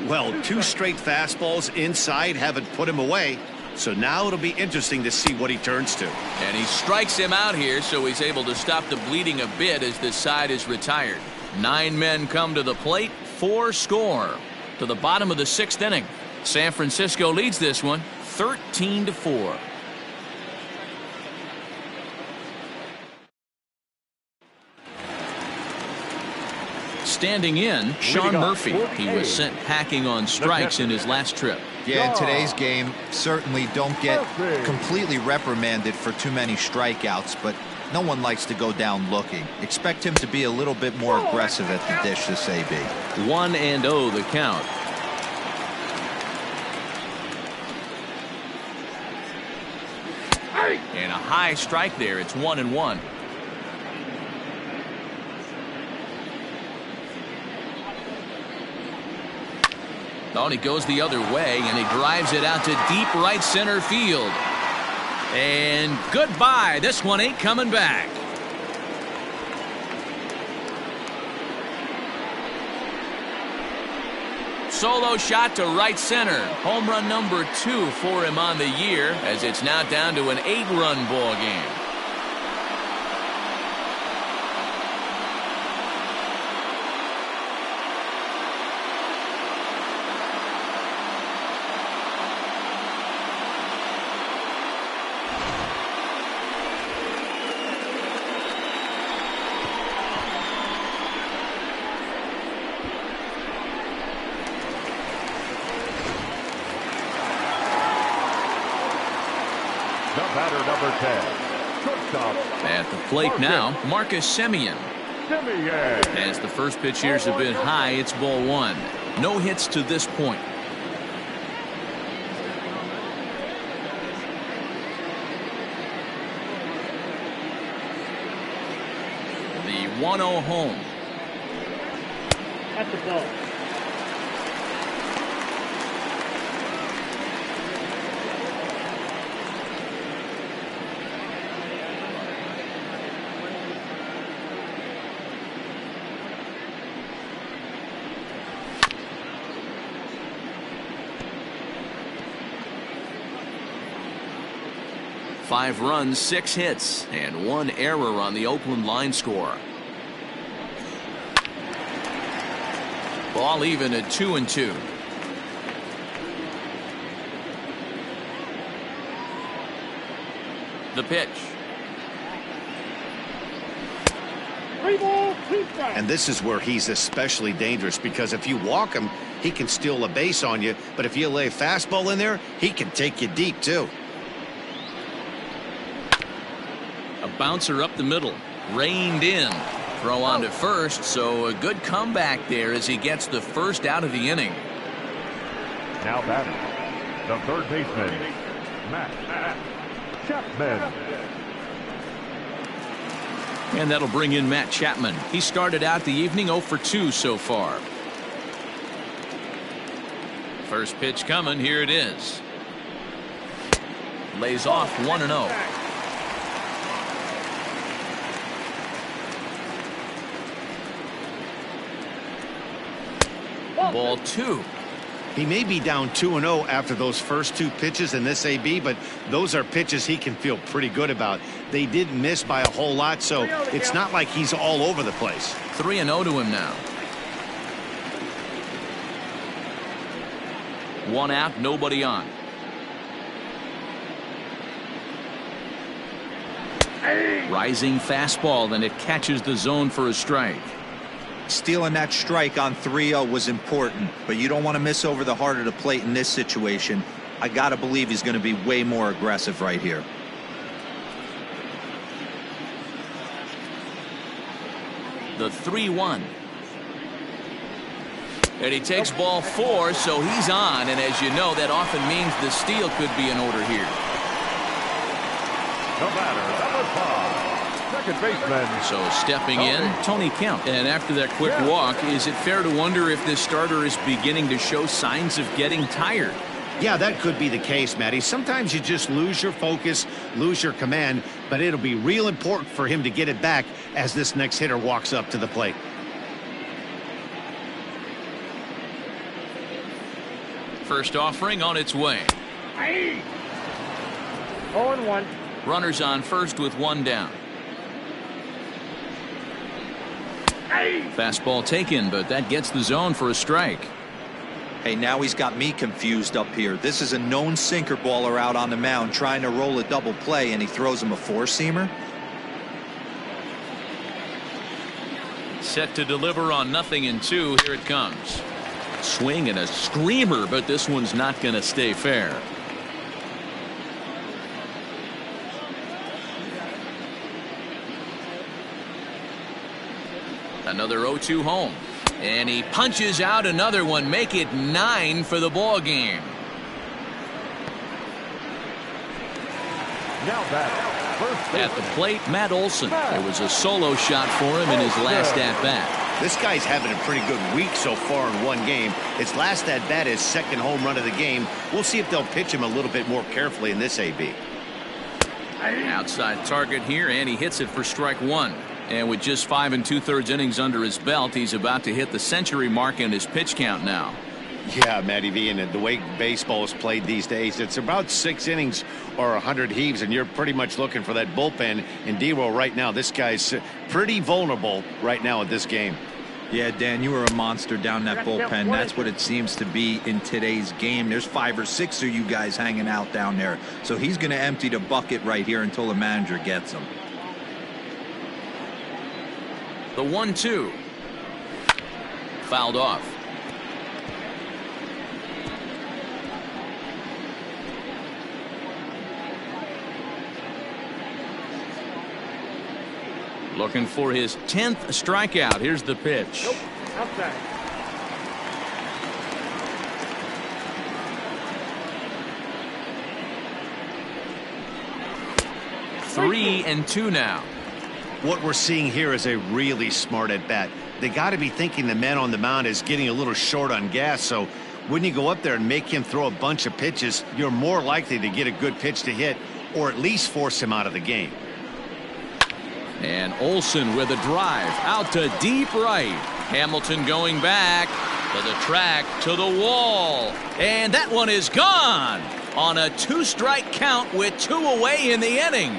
Well, 2 straight fastballs inside haven't put him away. So now it'll be interesting to see what he turns to. And he strikes him out here, so he's able to stop the bleeding a bit as this side is retired. 9 men come to the plate, 4 score. To the bottom of the 6th inning. San Francisco leads this one 13-4. Standing in, Sean Murphy. He was sent packing on strikes in his last trip. Yeah, in today's game, certainly don't get completely reprimanded for too many strikeouts, but no one likes to go down looking. Expect him to be a little bit more aggressive at the dish this AB. 1-0 the count. And a high strike there. It's 1-1. Oh, and he goes the other way, and he drives it out to deep right center field. And goodbye. This one ain't coming back. solo shot to right center. Home run number 2 for him on the year, as it's now down to an 8-run ball game. The batter, number 10, shortstop. At the plate now, Marcus Semien. As the first pitch here's a bit high, it's ball 1. No hits to this point. The 1-0 home. At the ball. Five runs, 6 hits, and 1 error on the Oakland line score. Ball even at 2-2. The pitch. 3 balls, 2 strikes. And this is where he's especially dangerous, because if you walk him, he can steal a base on you. But if you lay a fastball in there, he can take you deep, too. A bouncer up the middle, reined in. Throw on to first, so a good comeback there as he gets the first out of the inning. Now batting, the third baseman, Matt Chapman. And that'll bring in Matt Chapman. He started out the evening 0 for 2 so far. First pitch coming, here it is. Lays off 1-0. Ball 2. He may be down 2-0 after those first 2 pitches in this AB, but those are pitches he can feel pretty good about. They didn't miss by a whole lot, so it's not like he's all over the place. 3-0 to him now. 1 out, nobody on. Rising fastball, and it catches the zone for a strike. Stealing that strike on 3-0 was important, but you don't want to miss over the heart of the plate in this situation. I got to believe he's going to be way more aggressive right here. The 3-1. And he takes ball 4, so he's on, and as you know, that often means the steal could be in order here. The batter, number 5. Second baseman. So stepping in, Tony Kemp. And after that quick walk, is it fair to wonder if this starter is beginning to show signs of getting tired? Yeah, that could be the case, Matty. Sometimes you just lose your focus, lose your command, but it'll be real important for him to get it back as this next hitter walks up to the plate. First offering on its way. 0-1. Runners on first with 1 down. Fastball taken, but that gets the zone for a strike. Hey, now he's got me confused up here. This is a known sinker baller out on the mound trying to roll a double play, and he throws him a 4-seamer. Set to deliver on 0-2. Here it comes. Swing and a screamer, but this one's not going to stay fair. Another 0-2 home. And he punches out another one. Make it 9 for the ball game. Now batting, first At the plate, Matt Olson. There was a solo shot for him in his last at-bat. This guy's having a pretty good week so far in one game. His last at-bat is second home run of the game. We'll see if they'll pitch him a little bit more carefully in this AB. Outside target here, and he hits it for strike 1. And with just 5 2/3 innings under his belt, he's about to hit the century mark in his pitch count now. Yeah, Matty V, and the way baseball is played these days, it's about 6 innings or 100 heaves, and you're pretty much looking for that bullpen. And D-Roll right now, this guy's pretty vulnerable right now at this game. Yeah, Dan, you were a monster down that bullpen. That's what it seems to be in today's game. There's 5 or 6 of you guys hanging out down there. So he's going to empty the bucket right here until the manager gets him. The 1-2. Fouled off. Looking for his 10th strikeout. Here's the pitch. Nope. Outside. Three and two now. What we're seeing here is a really smart at bat. They got to be thinking the man on the mound is getting a little short on gas, so when you go up there and make him throw a bunch of pitches, you're more likely to get a good pitch to hit or at least force him out of the game. And Olsen with a drive out to deep right. Hamilton going back to the track, to the wall, and that one is gone on a 2-strike count with 2 away in the inning.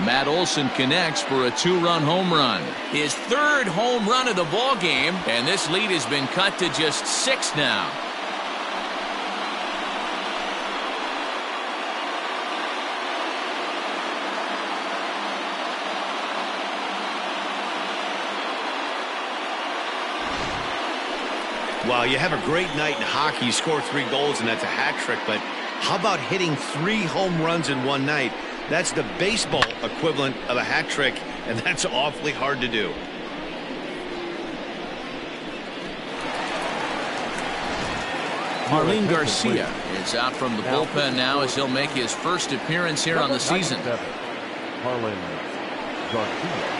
Matt Olsen connects for a 2-run home run, his 3rd home run of the ball game, and this lead has been cut to just 6 now. Wow, you have a great night in hockey. You score 3 goals, and that's a hat trick. But how about hitting 3 home runs in one night? That's the baseball equivalent of a hat trick, and that's awfully hard to do. Marlene Garcia is out from the bullpen now as he'll make his first appearance here on the season. Marlene Garcia.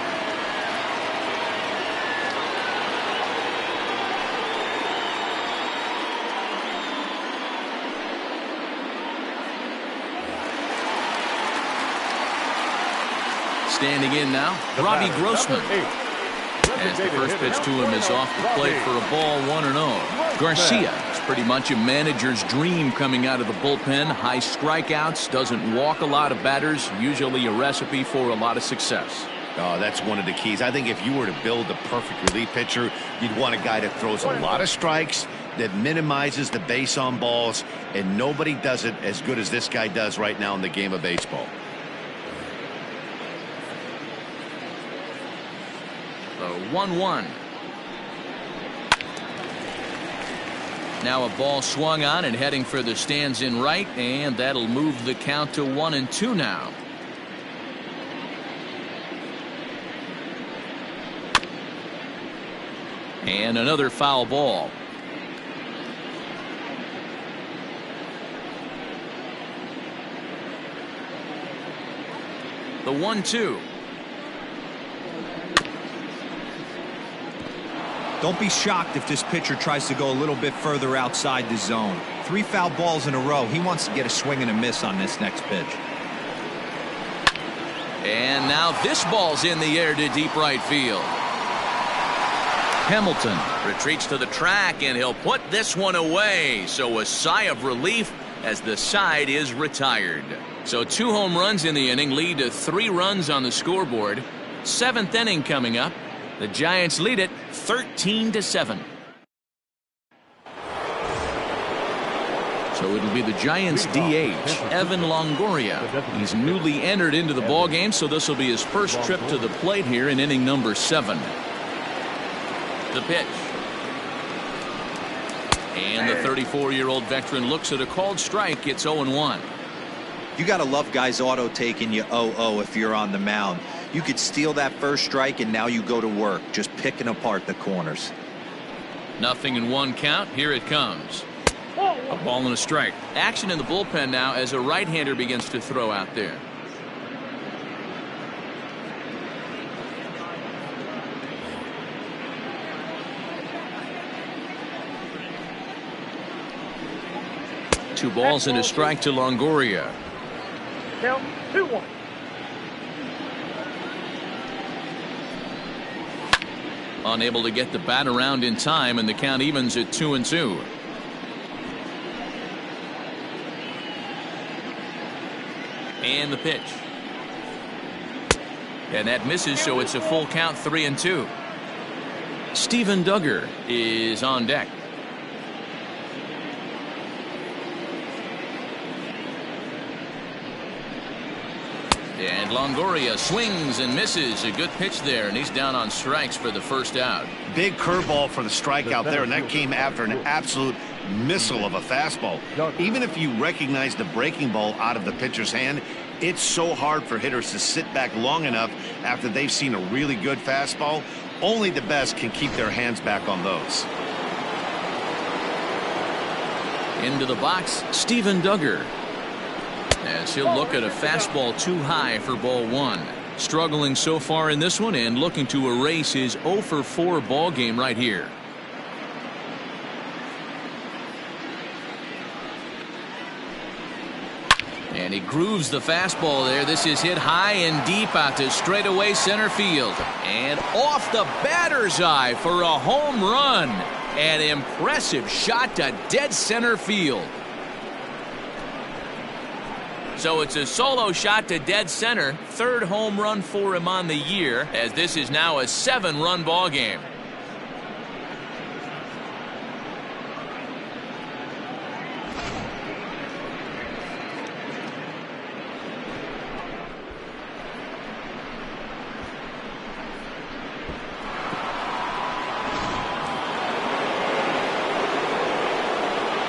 Standing in now, Robbie Grossman. As the first pitch to him is off the plate for a ball, 1-0. Garcia is pretty much a manager's dream coming out of the bullpen. High strikeouts, doesn't walk a lot of batters, usually a recipe for a lot of success. Oh, that's one of the keys. I think if you were to build the perfect relief pitcher, you'd want a guy that throws a lot of strikes, that minimizes the base on balls, and nobody does it as good as this guy does right now in the game of baseball. The 1-1. Now a ball swung on and heading for the stands in right, and that'll move the count to 1-2 now. And another foul ball. The 1-2. Don't be shocked if this pitcher tries to go a little bit further outside the zone. 3 foul balls in a row. He wants to get a swing and a miss on this next pitch. And now this ball's in the air to deep right field. Hamilton retreats to the track, and he'll put this one away. So a sigh of relief as the side is retired. So 2 home runs in the inning lead to 3 runs on the scoreboard. 7th inning coming up. The Giants lead it 13-7. So it'll be the Giants DH, Evan Longoria. He's newly entered into the ballgame, so this will be his first trip to the plate here in inning number 7. The pitch. And the 34-year-old veteran looks at a called strike. It's 0-1. You got to love guys auto taking you 0-0 if you're on the mound. You could steal that first strike, and now you go to work, just picking apart the corners. Nothing in 1 count. Here it comes. A ball and a strike. Action in the bullpen now as a right-hander begins to throw out there. Two balls and a strike to Longoria. Count 2-1. Unable to get the bat around in time, and the count evens at 2-2. And the pitch. And that misses, so it's a full count, 3-2. Steven Duggar is on deck. And Longoria swings and misses. A good pitch there, and he's down on strikes for the first out. Big curveball for the strikeout there, and that came after an absolute missile of a fastball. Even if you recognize the breaking ball out of the pitcher's hand, it's so hard for hitters to sit back long enough after they've seen a really good fastball. Only the best can keep their hands back on those. Into the box, Steven Duggar. As he'll look at a fastball too high for ball one. Struggling so far in this one and looking to erase his 0-for-4 ball game right here. And he grooves the fastball there. This is hit high and deep out to straightaway center field. And off the batter's eye for a home run. An impressive shot to dead center field. So it's a solo shot to dead center. Third home run for him on the year, as this is now a 7-run ball game.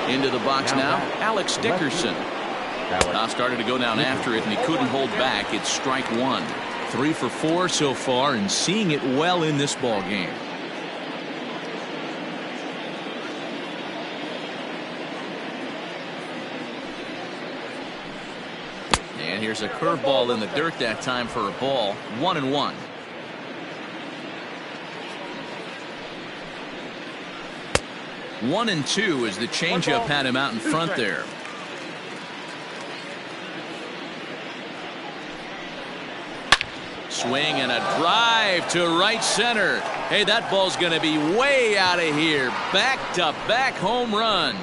Into the box now, Alex Dickerson. Started to go down after it, and he couldn't hold back. It's strike one. 3 for 4 so far, and seeing it well in this ball game. And here's a curveball in the dirt that time for a ball. 1-1. One and two as the changeup had him out in front there. Swing and a drive to right center. Hey, that ball's going to be way out of here. Back-to-back home runs.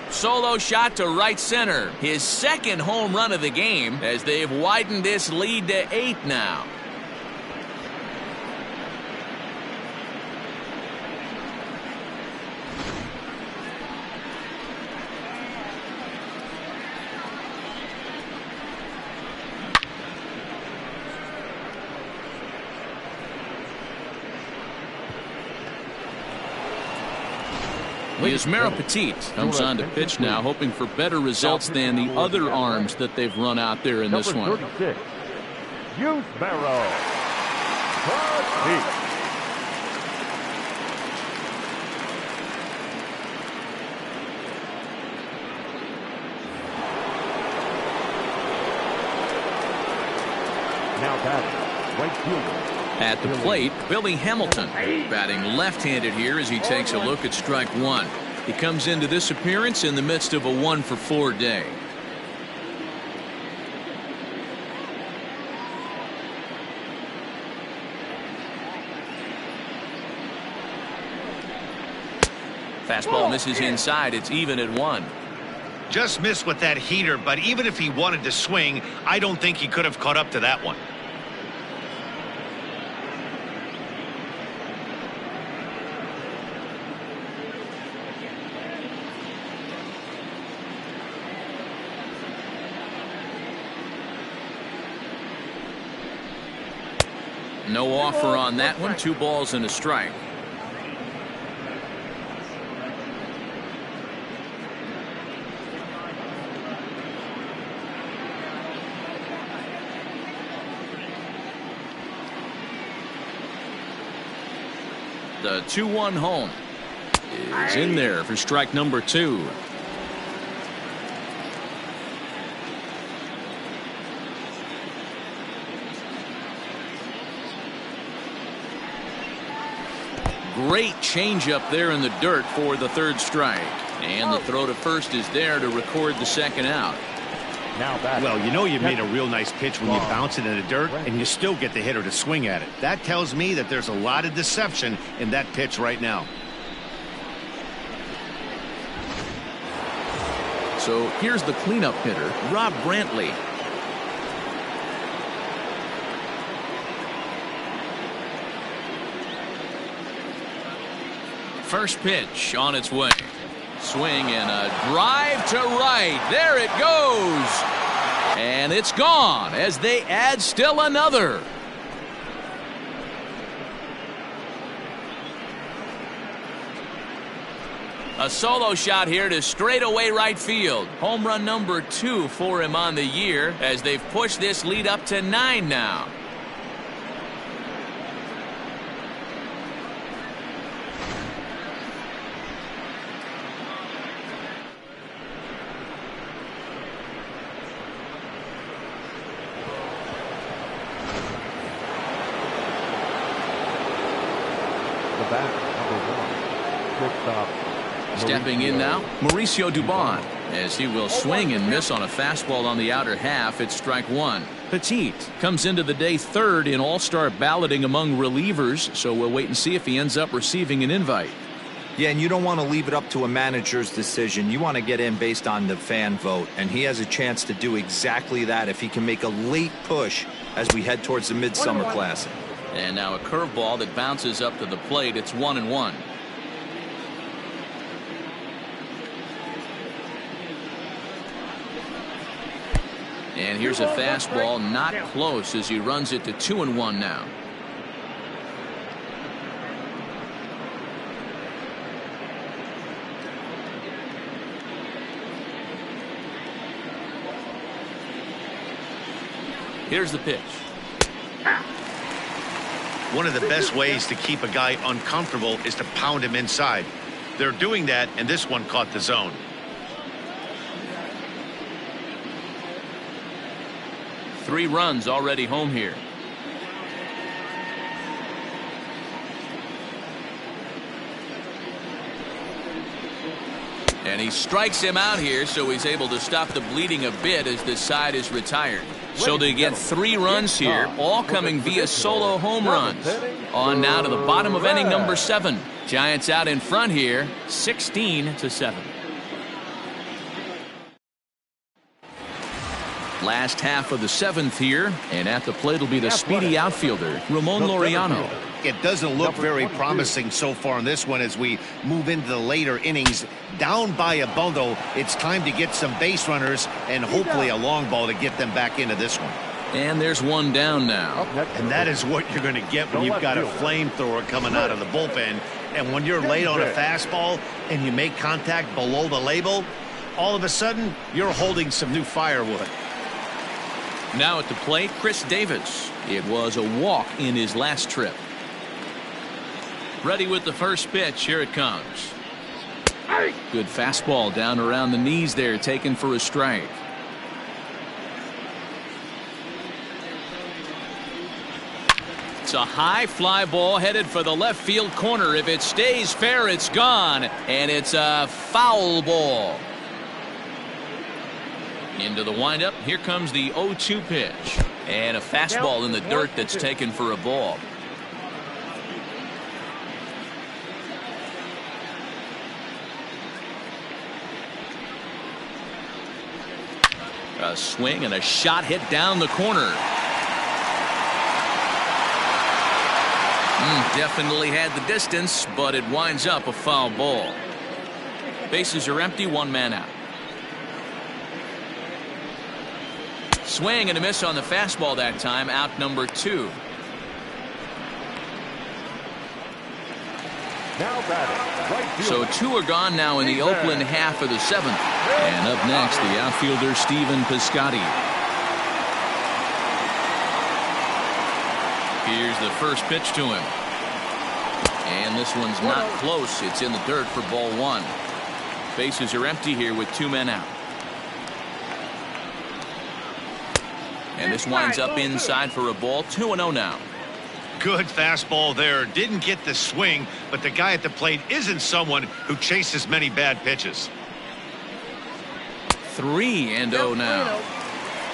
Solo shot to right center. His second home run of the game, as they've widened this lead to 8 now. Yasmero Petit comes on to pitch now, hoping for better results than the other arms that they've run out there in this one. Yasmero Petit. Now batting, right fielder. At the plate, Billy Hamilton, batting left-handed here as he takes a look at strike one. He comes into this appearance in the midst of a 1-for-4 day. Fastball misses inside. It's even at 1. Just missed with that heater, but even if he wanted to swing, I don't think he could have caught up to that one. No offer on that one. 2 balls and a strike. The 2-1 home is in there for strike number 2. Great changeup there in the dirt for the 3rd strike. And the throw to first is there to record the 2nd out. Now batting. Well, you know you made a real nice pitch when you bounce it in the dirt and you still get the hitter to swing at it. That tells me that there's a lot of deception in that pitch right now. So here's the cleanup hitter, Rob Brantley. First pitch on its way. Swing and a drive to right. There it goes. And it's gone as they add still another. A solo shot here to straightaway right field. Home run number 2 for him on the year as they've pushed this lead up to 9 now. Stepping in now, Mauricio Dubon, as he will swing and miss on a fastball on the outer half. It's strike 1. Petit comes into the day 3rd in all-star balloting among relievers, so we'll wait and see if he ends up receiving an invite. Yeah, and you don't want to leave it up to a manager's decision. You want to get in based on the fan vote, and he has a chance to do exactly that if he can make a late push as we head towards the Midsummer Classic. And now a curveball that bounces up to the plate. It's 1-1. And here's a fastball not close as he runs it to 2-1 now. Here's the pitch. One of the best ways to keep a guy uncomfortable is to pound him inside. They're doing that, and this one caught the zone. Three runs already home here. And he strikes him out here, so he's able to stop the bleeding a bit as this side is retired. So they get 3 runs here, all coming via solo home runs. On now to the bottom of inning number 7. Giants out in front here, 16-7. Last half of the 7th here, and at the plate will be the speedy outfielder, Ramon Laureano. It doesn't look very promising so far in this one as we move into the later innings. Down by a bundle, it's time to get some base runners and hopefully a long ball to get them back into this one. And there's one down now. And that is what you're going to get when you've got a flamethrower coming out of the bullpen. And when you're late on a fastball and you make contact below the label, all of a sudden you're holding some new firewood. Now at the plate, Chris Davis. It was a walk in his last trip. Ready with the first pitch. Here it comes. Good fastball down around the knees there, taken for a strike. It's a high fly ball headed for the left field corner. If it stays fair, it's gone. And it's a foul ball. Into the windup. Here comes the 0-2 pitch. And a fastball in the dirt that's taken for a ball. A swing and a shot hit down the corner. Definitely had the distance, but it winds up a foul ball. Bases are empty, 1 man out. Swing and a miss on the fastball that time, out number 2. Now batting, right field. So 2 are gone now in the Oakland half of the 7th. And up next, the outfielder Stephen Piscotty. Here's the first pitch to him. And this one's not close. It's in the dirt for ball 1. Bases are empty here with 2 men out. And this winds up inside for a ball. 2-0 now. Good fastball there. Didn't get the swing, but the guy at the plate isn't someone who chases many bad pitches. 3-0 now.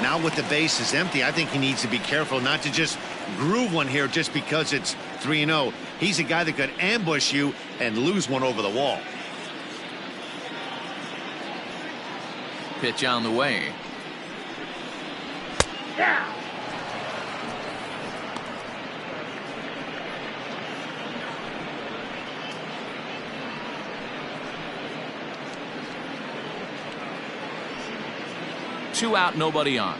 Now with the bases empty, I think he needs to be careful not to just groove one here just because it's 3-0. He's a guy that could ambush you and lose one over the wall. Pitch on the way. Yeah. Two out, nobody on.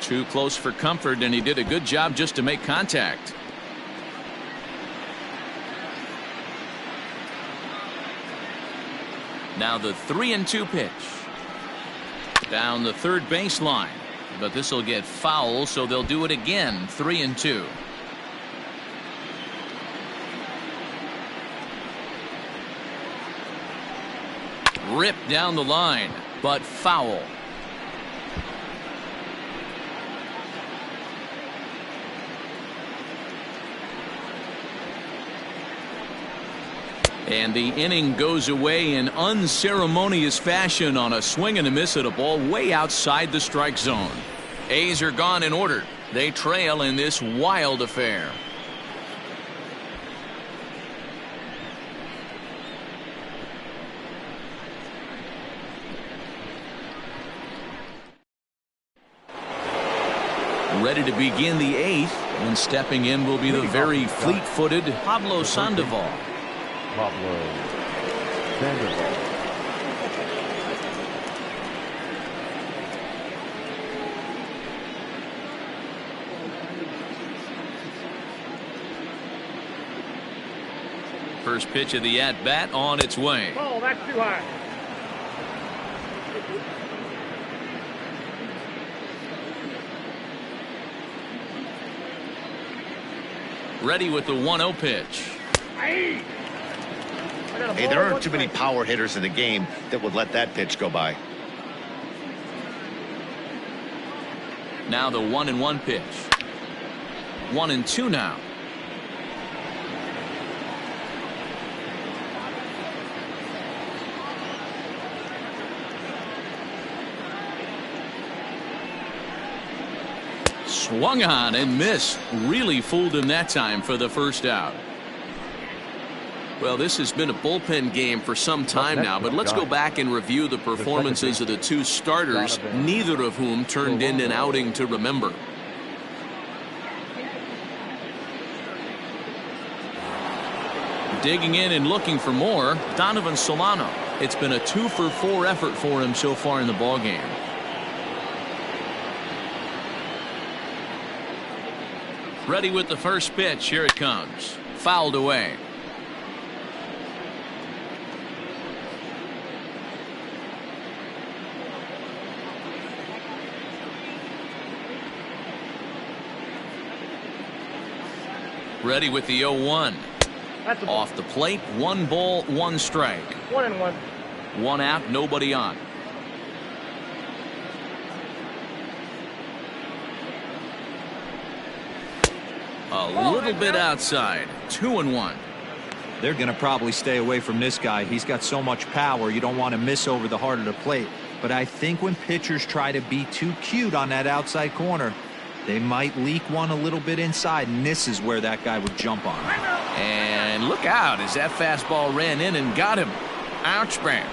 Too close for comfort, and he did a good job just to make contact. Now the 3-2 pitch. Down the third baseline, but this will get foul, so they'll do it again. 3-2. Ripped down the line, but foul. And the inning goes away in unceremonious fashion on a swing and a miss at a ball way outside the strike zone. A's are gone in order. They trail in this wild affair. Ready to begin the eighth, and stepping in will be the very fleet-footed Pablo Sandoval. Pablo Sandoval. First pitch of the at-bat on its way. Oh, that's too high. Ready with the 1-0 pitch. Hey, there aren't too many power hitters in the game that would let that pitch go by. Now the 1-1 pitch. 1-2 now. Swung on and missed. Really fooled him that time for the first out. Well, this has been a bullpen game for some time now, but let's go back and review the performances of the two starters, neither of whom turned in an outing to remember. Digging in and looking for more, Donovan Solano. It's been a 2-for-4 effort for him so far in the ballgame. Ready with the first pitch. Here it comes. Fouled away. Ready with the 0-1. Off the plate. 1 ball, 1 strike. 1-1. 1 out, nobody on. A little bit outside. 2-1. They're going to probably stay away from this guy. He's got so much power. You don't want to miss over the heart of the plate. But I think when pitchers try to be too cute on that outside corner, they might leak one a little bit inside, and this is where that guy would jump on. And look out as that fastball ran in and got him. Ouch, man.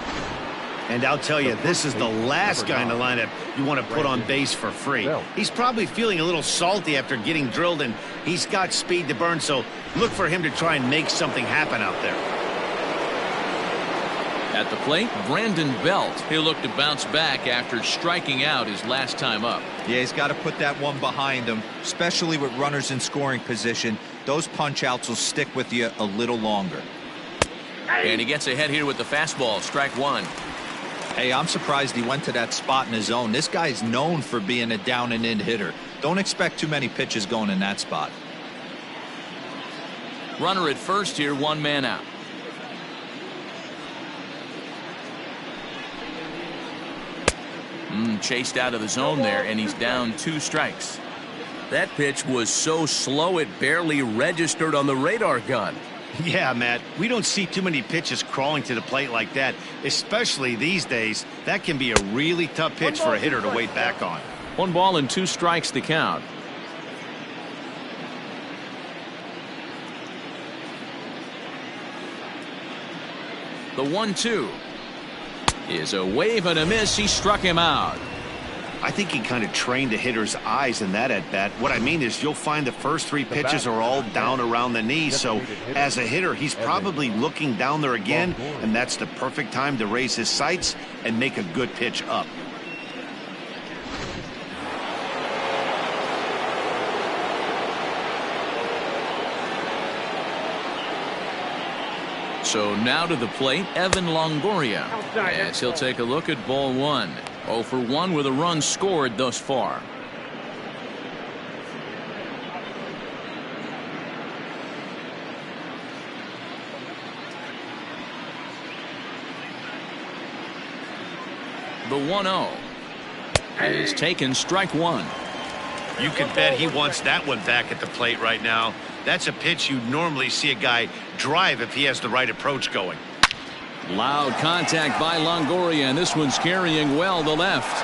And I'll tell you, this is the last guy in the lineup you want to put on base for free. He's probably feeling a little salty after getting drilled, and he's got speed to burn, so look for him to try and make something happen out there. At the plate, Brandon Belt. He'll look to bounce back after striking out his last time up. Yeah, he's got to put that one behind him, especially with runners in scoring position. Those punch-outs will stick with you a little longer. And he gets ahead here with the fastball. Strike 1. Hey, I'm surprised he went to that spot in his zone. This guy's known for being a down-and-in hitter. Don't expect too many pitches going in that spot. Runner at first here, 1 man out. Chased out of the zone there, and he's down 2 strikes. That pitch was so slow it barely registered on the radar gun. Yeah, Matt, we don't see too many pitches crawling to the plate like that, especially these days. That can be a really tough pitch for a hitter to wait back on. 1 ball and 2 strikes to count. The 1-2 is a wave and a miss. He struck him out. I think he kind of trained the hitter's eyes in that at bat. What I mean is you'll find the first 3 pitches are all down around the knees. So as a hitter, he's probably looking down there again, and that's the perfect time to raise his sights and make a good pitch up. So now to the plate, Evan Longoria, as he'll take a look at ball 1. 0 for 1 with a run scored thus far. The 1-0 is taken, strike 1. You can bet he wants that one back at the plate right now. That's a pitch you normally see a guy drive if he has the right approach going. Loud contact by Longoria, and this one's carrying well to left.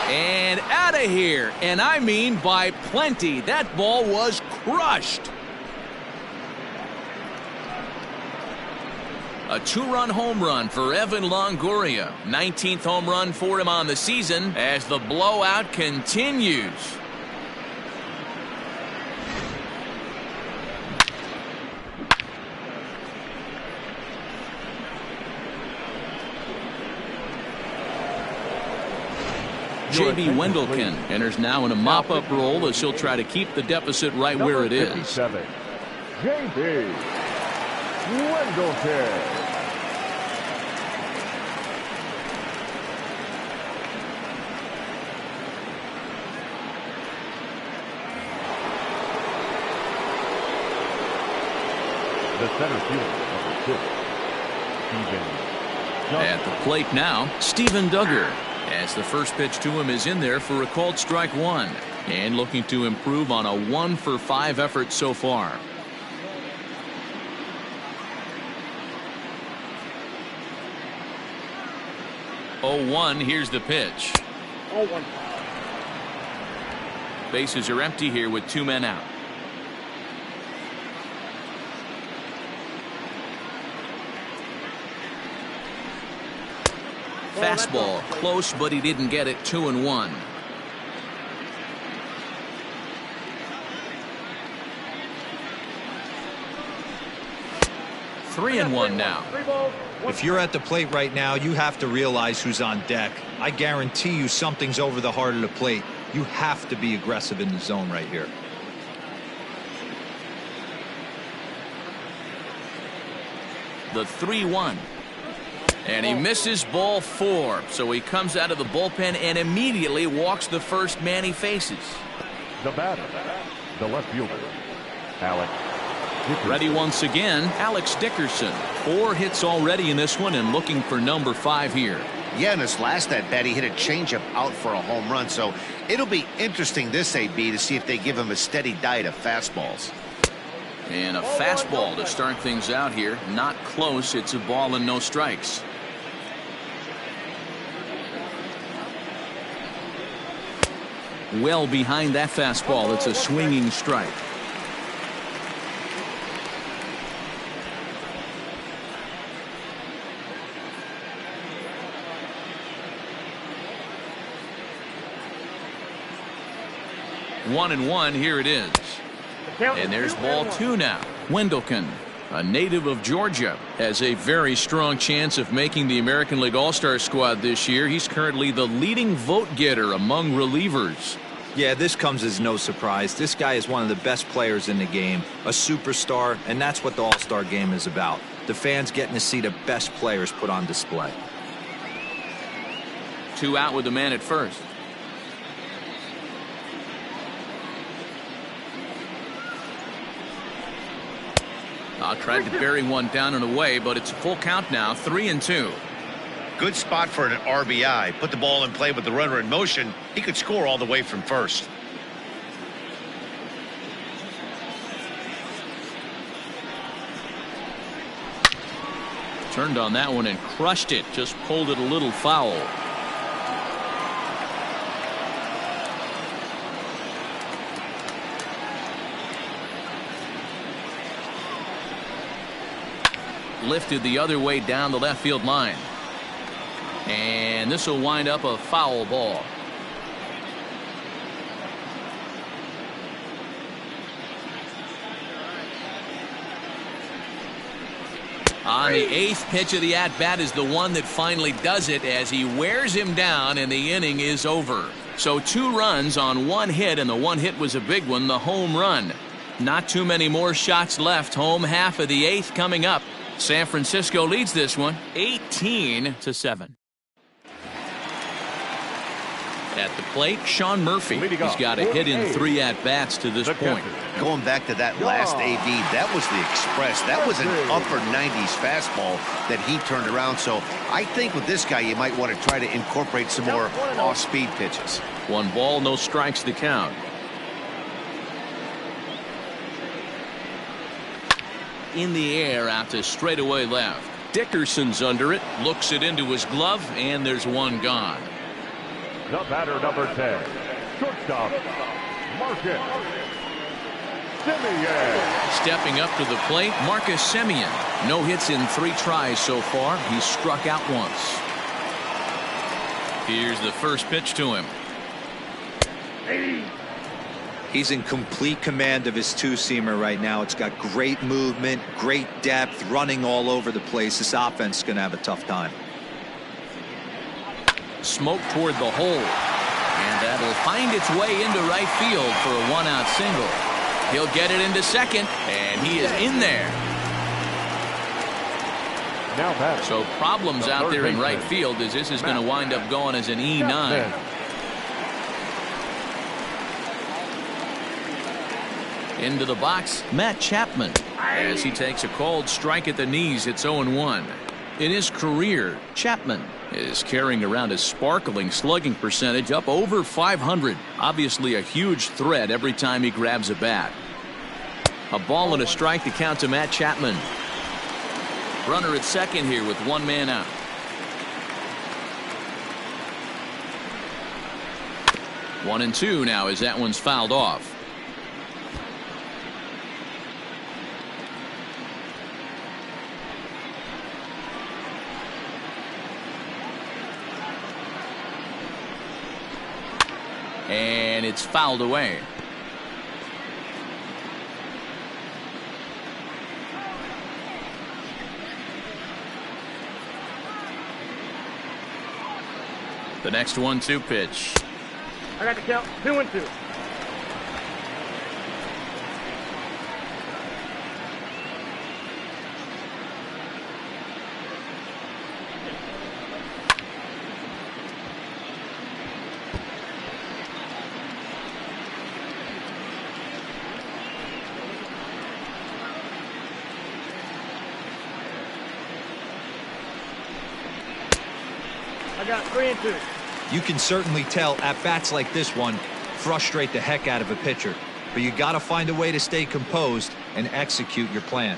And out of here, and I mean by plenty. That ball was crushed. A 2-run home run for Evan Longoria. 19th home run for him on the season as the blowout continues. J.B. Wendelken enters now in a mop-up role as he'll try to keep the deficit right where it is. J.B. Wendelken. The center fielder, number 2, Steven. At the plate now, Steven Duggar, as the first pitch to him is in there for a called strike 1, and looking to improve on a 1 for 5 effort so far. Oh, 1, here's the pitch. 0-1. Bases are empty here with 2 men out. Fastball close, but he didn't get it. 2-1. Three and one now. If you're at the plate right now, you have to realize who's on deck. I guarantee you something's over the heart of the plate. You have to be aggressive in the zone right here. The 3-1. And he misses ball 4. So he comes out of the bullpen and immediately walks the first man he faces. The batter, the left fielder, Alex Dickerson. Ready once again, Alex Dickerson. 4 hits already in this one and looking for number 5 here. Yeah, in his last at bat, he hit a changeup out for a home run. So it'll be interesting this AB to see if they give him a steady diet of fastballs. And a fastball to start things out here. Not close. It's a ball and no strikes. Well behind that fastball. It's a swinging strike. One and one. Here it is. And there's ball 2 now. Wendelken, a native of Georgia, has a very strong chance of making the American League All-Star squad this year. He's currently the leading vote getter among relievers. Yeah, this comes as no surprise. This guy is one of the best players in the game, a superstar, and that's what the All-Star game is about. The fans getting to see the best players put on display. 2 out with the man at first. Tried to bury one down and away, but it's a full count now. 3-2. Good spot for an RBI. Put the ball in play with the runner in motion. He could score all the way from first. Turned on that one and crushed it. Just pulled it a little foul. Lifted the other way down the left field line. And this will wind up a foul ball. On the 8th pitch of the at-bat is the one that finally does it as he wears him down and the inning is over. So 2 runs on 1 hit, and the 1 hit was a big one, the home run. Not too many more shots left. Home half of the 8th coming up. San Francisco leads this one 18-7. At the plate, Sean Murphy. He's got a hit in 3 at-bats to this point. Going back to that last AB, that was the express. That was an upper 90s fastball that he turned around. So I think with this guy, you might want to try to incorporate some more off-speed pitches. 1 ball, no strikes to count. In the air out to straightaway left. Dickerson's under it, looks it into his glove, and there's 1 gone. The batter, number 10, shortstop, Marcus Semien. Stepping up to the plate, Marcus Semien. No hits in 3 tries so far. He's struck out once. Here's the first pitch to him. He's in complete command of his 2-seamer right now. It's got great movement, great depth, running all over the place. This offense is going to have a tough time. Smoke toward the hole, and that'll find its way into right field for a 1-out single. He'll get it into second, and he is in there. So problems out there in right field as this is going to wind up going as an E9. Into the box, Matt Chapman, as he takes a called strike at the knees. It's 0-1. In his career, Chapman is carrying around a sparkling slugging percentage up over 500. Obviously a huge threat every time he grabs a bat. A ball and a strike to count to Matt Chapman. Runner at second here with 1 man out. One and two now as that one's fouled off. And it's fouled away. The next 1-2 pitch. I got the count. 2-2. I got 3-2. You can certainly tell at bats like this one frustrate the heck out of a pitcher, but you got to find a way to stay composed and execute your plan.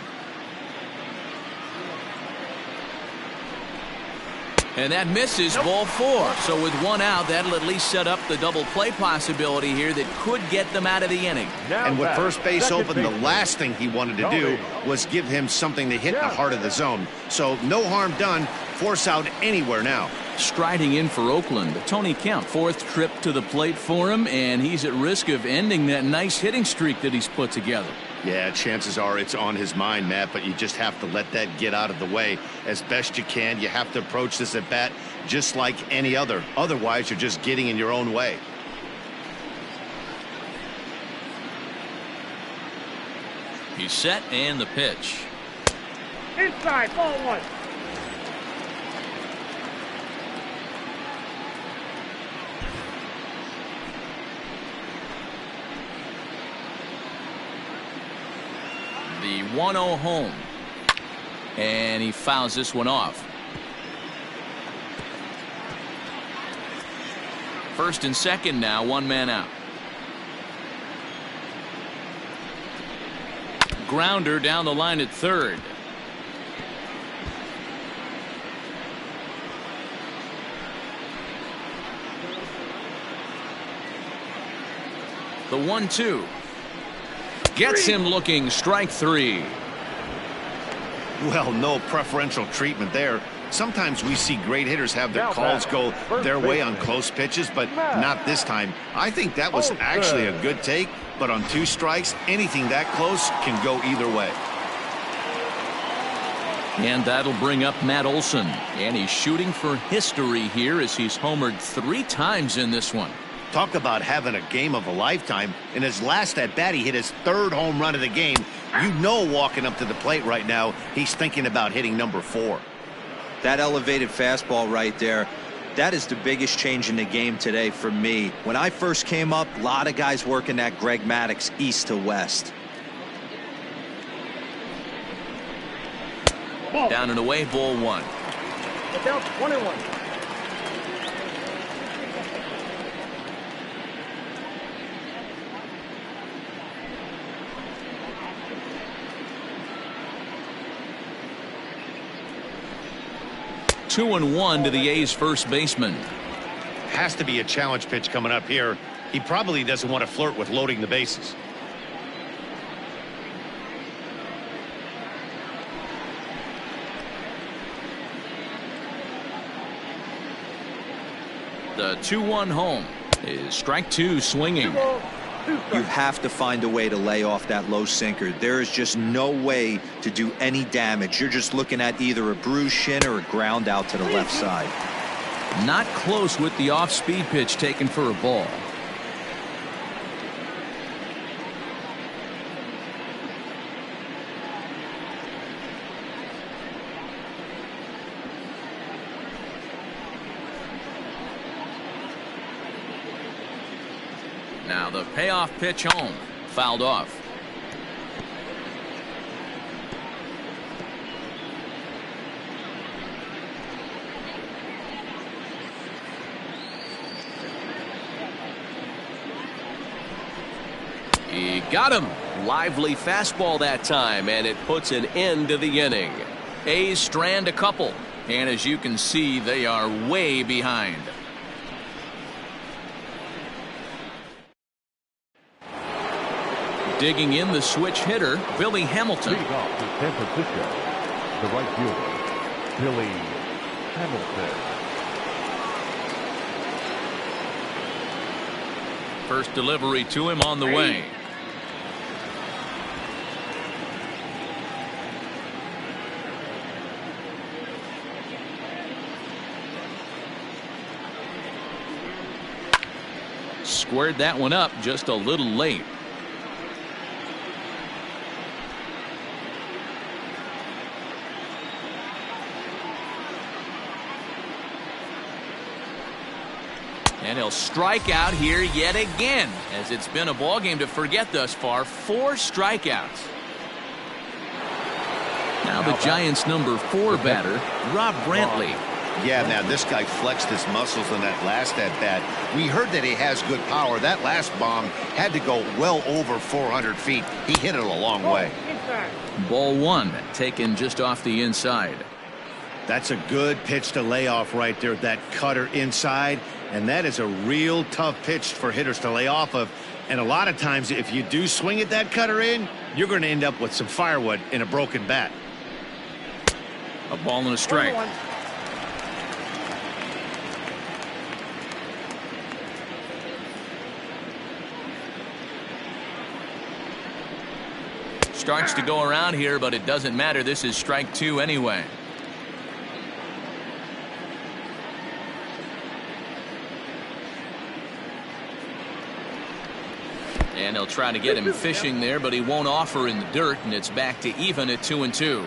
And that misses, ball 4. So with 1 out, that'll at least set up the double play possibility here that could get them out of the inning. And with first base open, the last thing he wanted to do was give him something to hit in the heart of the zone. So no harm done. Force out anywhere now. Striding in for Oakland, Tony Kemp, 4th trip to the plate for him, and he's at risk of ending that nice hitting streak that he's put together. Yeah, chances are it's on his mind, Matt, but you just have to let that get out of the way as best you can. You have to approach this at bat just like any other. Otherwise, you're just getting in your own way. He's set, and the pitch. Inside, ball 1. The 1-0 home, and he fouls this one off. First and second now, 1 man out. Grounder down the line at third. The 1-2. Gets him looking. Strike 3. Well, no preferential treatment there. Sometimes we see great hitters have their calls go their way on close pitches, but not this time. I think that was actually a good take, but on 2 strikes, anything that close can go either way. And that'll bring up Matt Olson. And he's shooting for history here as he's homered 3 times in this one. Talk about having a game of a lifetime. In his last at-bat, he hit his 3rd home run of the game. You know, walking up to the plate right now, he's thinking about hitting number 4. That elevated fastball right there, that is the biggest change in the game today for me. When I first came up, a lot of guys working that Greg Maddux east to west. Down and away, ball 1. Look out, 1-1. 2-1 to the A's first baseman. Has to be a challenge pitch coming up here. He probably doesn't want to flirt with loading the bases. The 2-1 home is strike 2 swinging. You have to find a way to lay off that low sinker. There is just no way to do any damage. You're just looking at either a bruised shin or a ground out to the left side. Not close with the off-speed pitch taken for a ball. Now the payoff pitch home, fouled off. He got him. Lively fastball that time, and it puts an end to the inning. A's strand a couple, and as you can see, they are way behind. Digging in the switch hitter, Billy Hamilton. Leading off to San Francisco, the right fielder, Billy Hamilton. First delivery to him on the way. Squared that one up just a little late. And he'll strike out here yet again, as it's been a ball game to forget thus far. 4 strikeouts. Now the Giants' number 4 batter, Rob Brantley. Yeah, now this guy flexed his muscles on that last at-bat. We heard that he has good power. That last bomb had to go well over 400 feet. He hit it a long way. Ball 1, taken just off the inside. That's a good pitch to lay off right there. That cutter inside. And that is a real tough pitch for hitters to lay off of. And a lot of times, if you do swing at that cutter in, you're going to end up with some firewood in a broken bat. A ball and a strike. Starts to go around here, but it doesn't matter. This is strike 2 anyway. And he'll try to get him fishing there, but he won't offer in the dirt, and it's back to even at 2-2.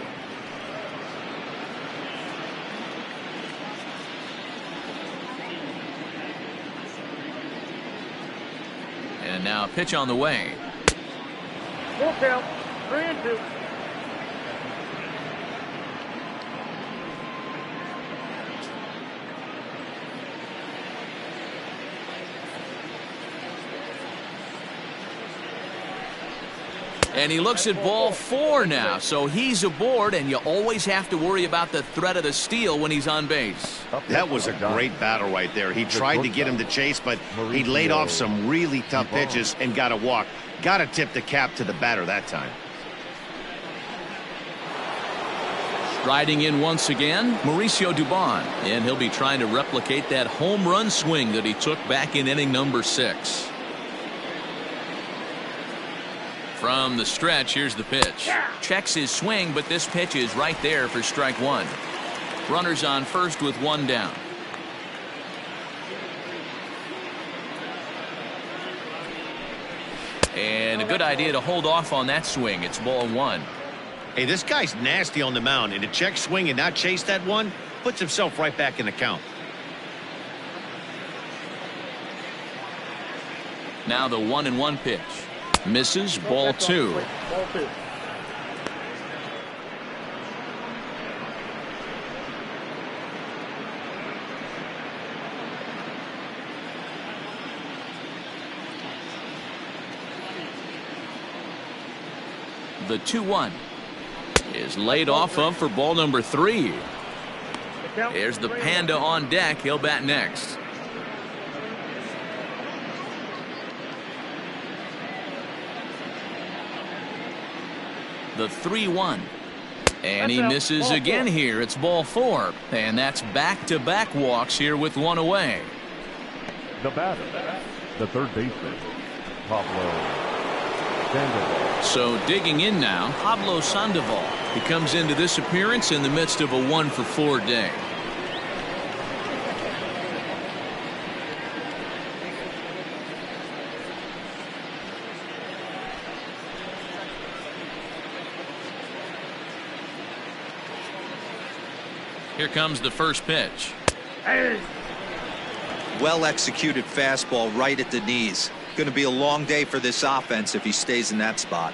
And now a pitch on the way. Full count, 3-2. And he looks at ball 4 now, so he's aboard, and you always have to worry about the threat of the steal when he's on base. That was a great battle right there. He tried to get him to chase, but he laid off some really tough pitches and got a walk. Got to tip the cap to the batter that time. Striding in once again, Mauricio Dubon, and he'll be trying to replicate that home run swing that he took back in inning number 6. From the stretch, here's the pitch. Checks his swing, but this pitch is right there for strike 1. Runners on first with 1 down. And a good idea to hold off on that swing. It's ball 1. Hey, this guy's nasty on the mound, and to check swing and not chase that one puts himself right back in the count. Now the 1-1 pitch. Misses, ball 2. The 2-1 is laid off of for ball number 3. There's the Panda on deck. He'll bat next. The 3-1. And he misses again here. It's ball 4. And that's back-to-back walks here with 1 away. The batter, the third baseman, Pablo Sandoval. So digging in now, Pablo Sandoval. He comes into this appearance in the midst of a 1-for-4 day. Here comes the first pitch. Well executed fastball right at the knees. Going to be a long day for this offense if he stays in that spot.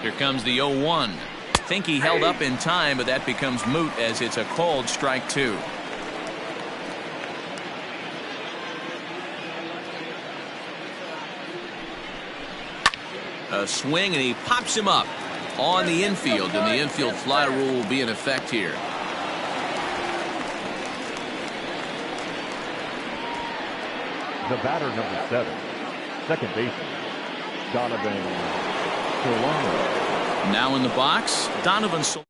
Here comes the 0-1. Think he held up in time, but that becomes moot as it's a called strike 2. A swing, and he pops him up on the infield, and the infield fly rule will be in effect here. The batter, number 7, second baseman, Donovan Solano. Now in the box, Donovan Solano.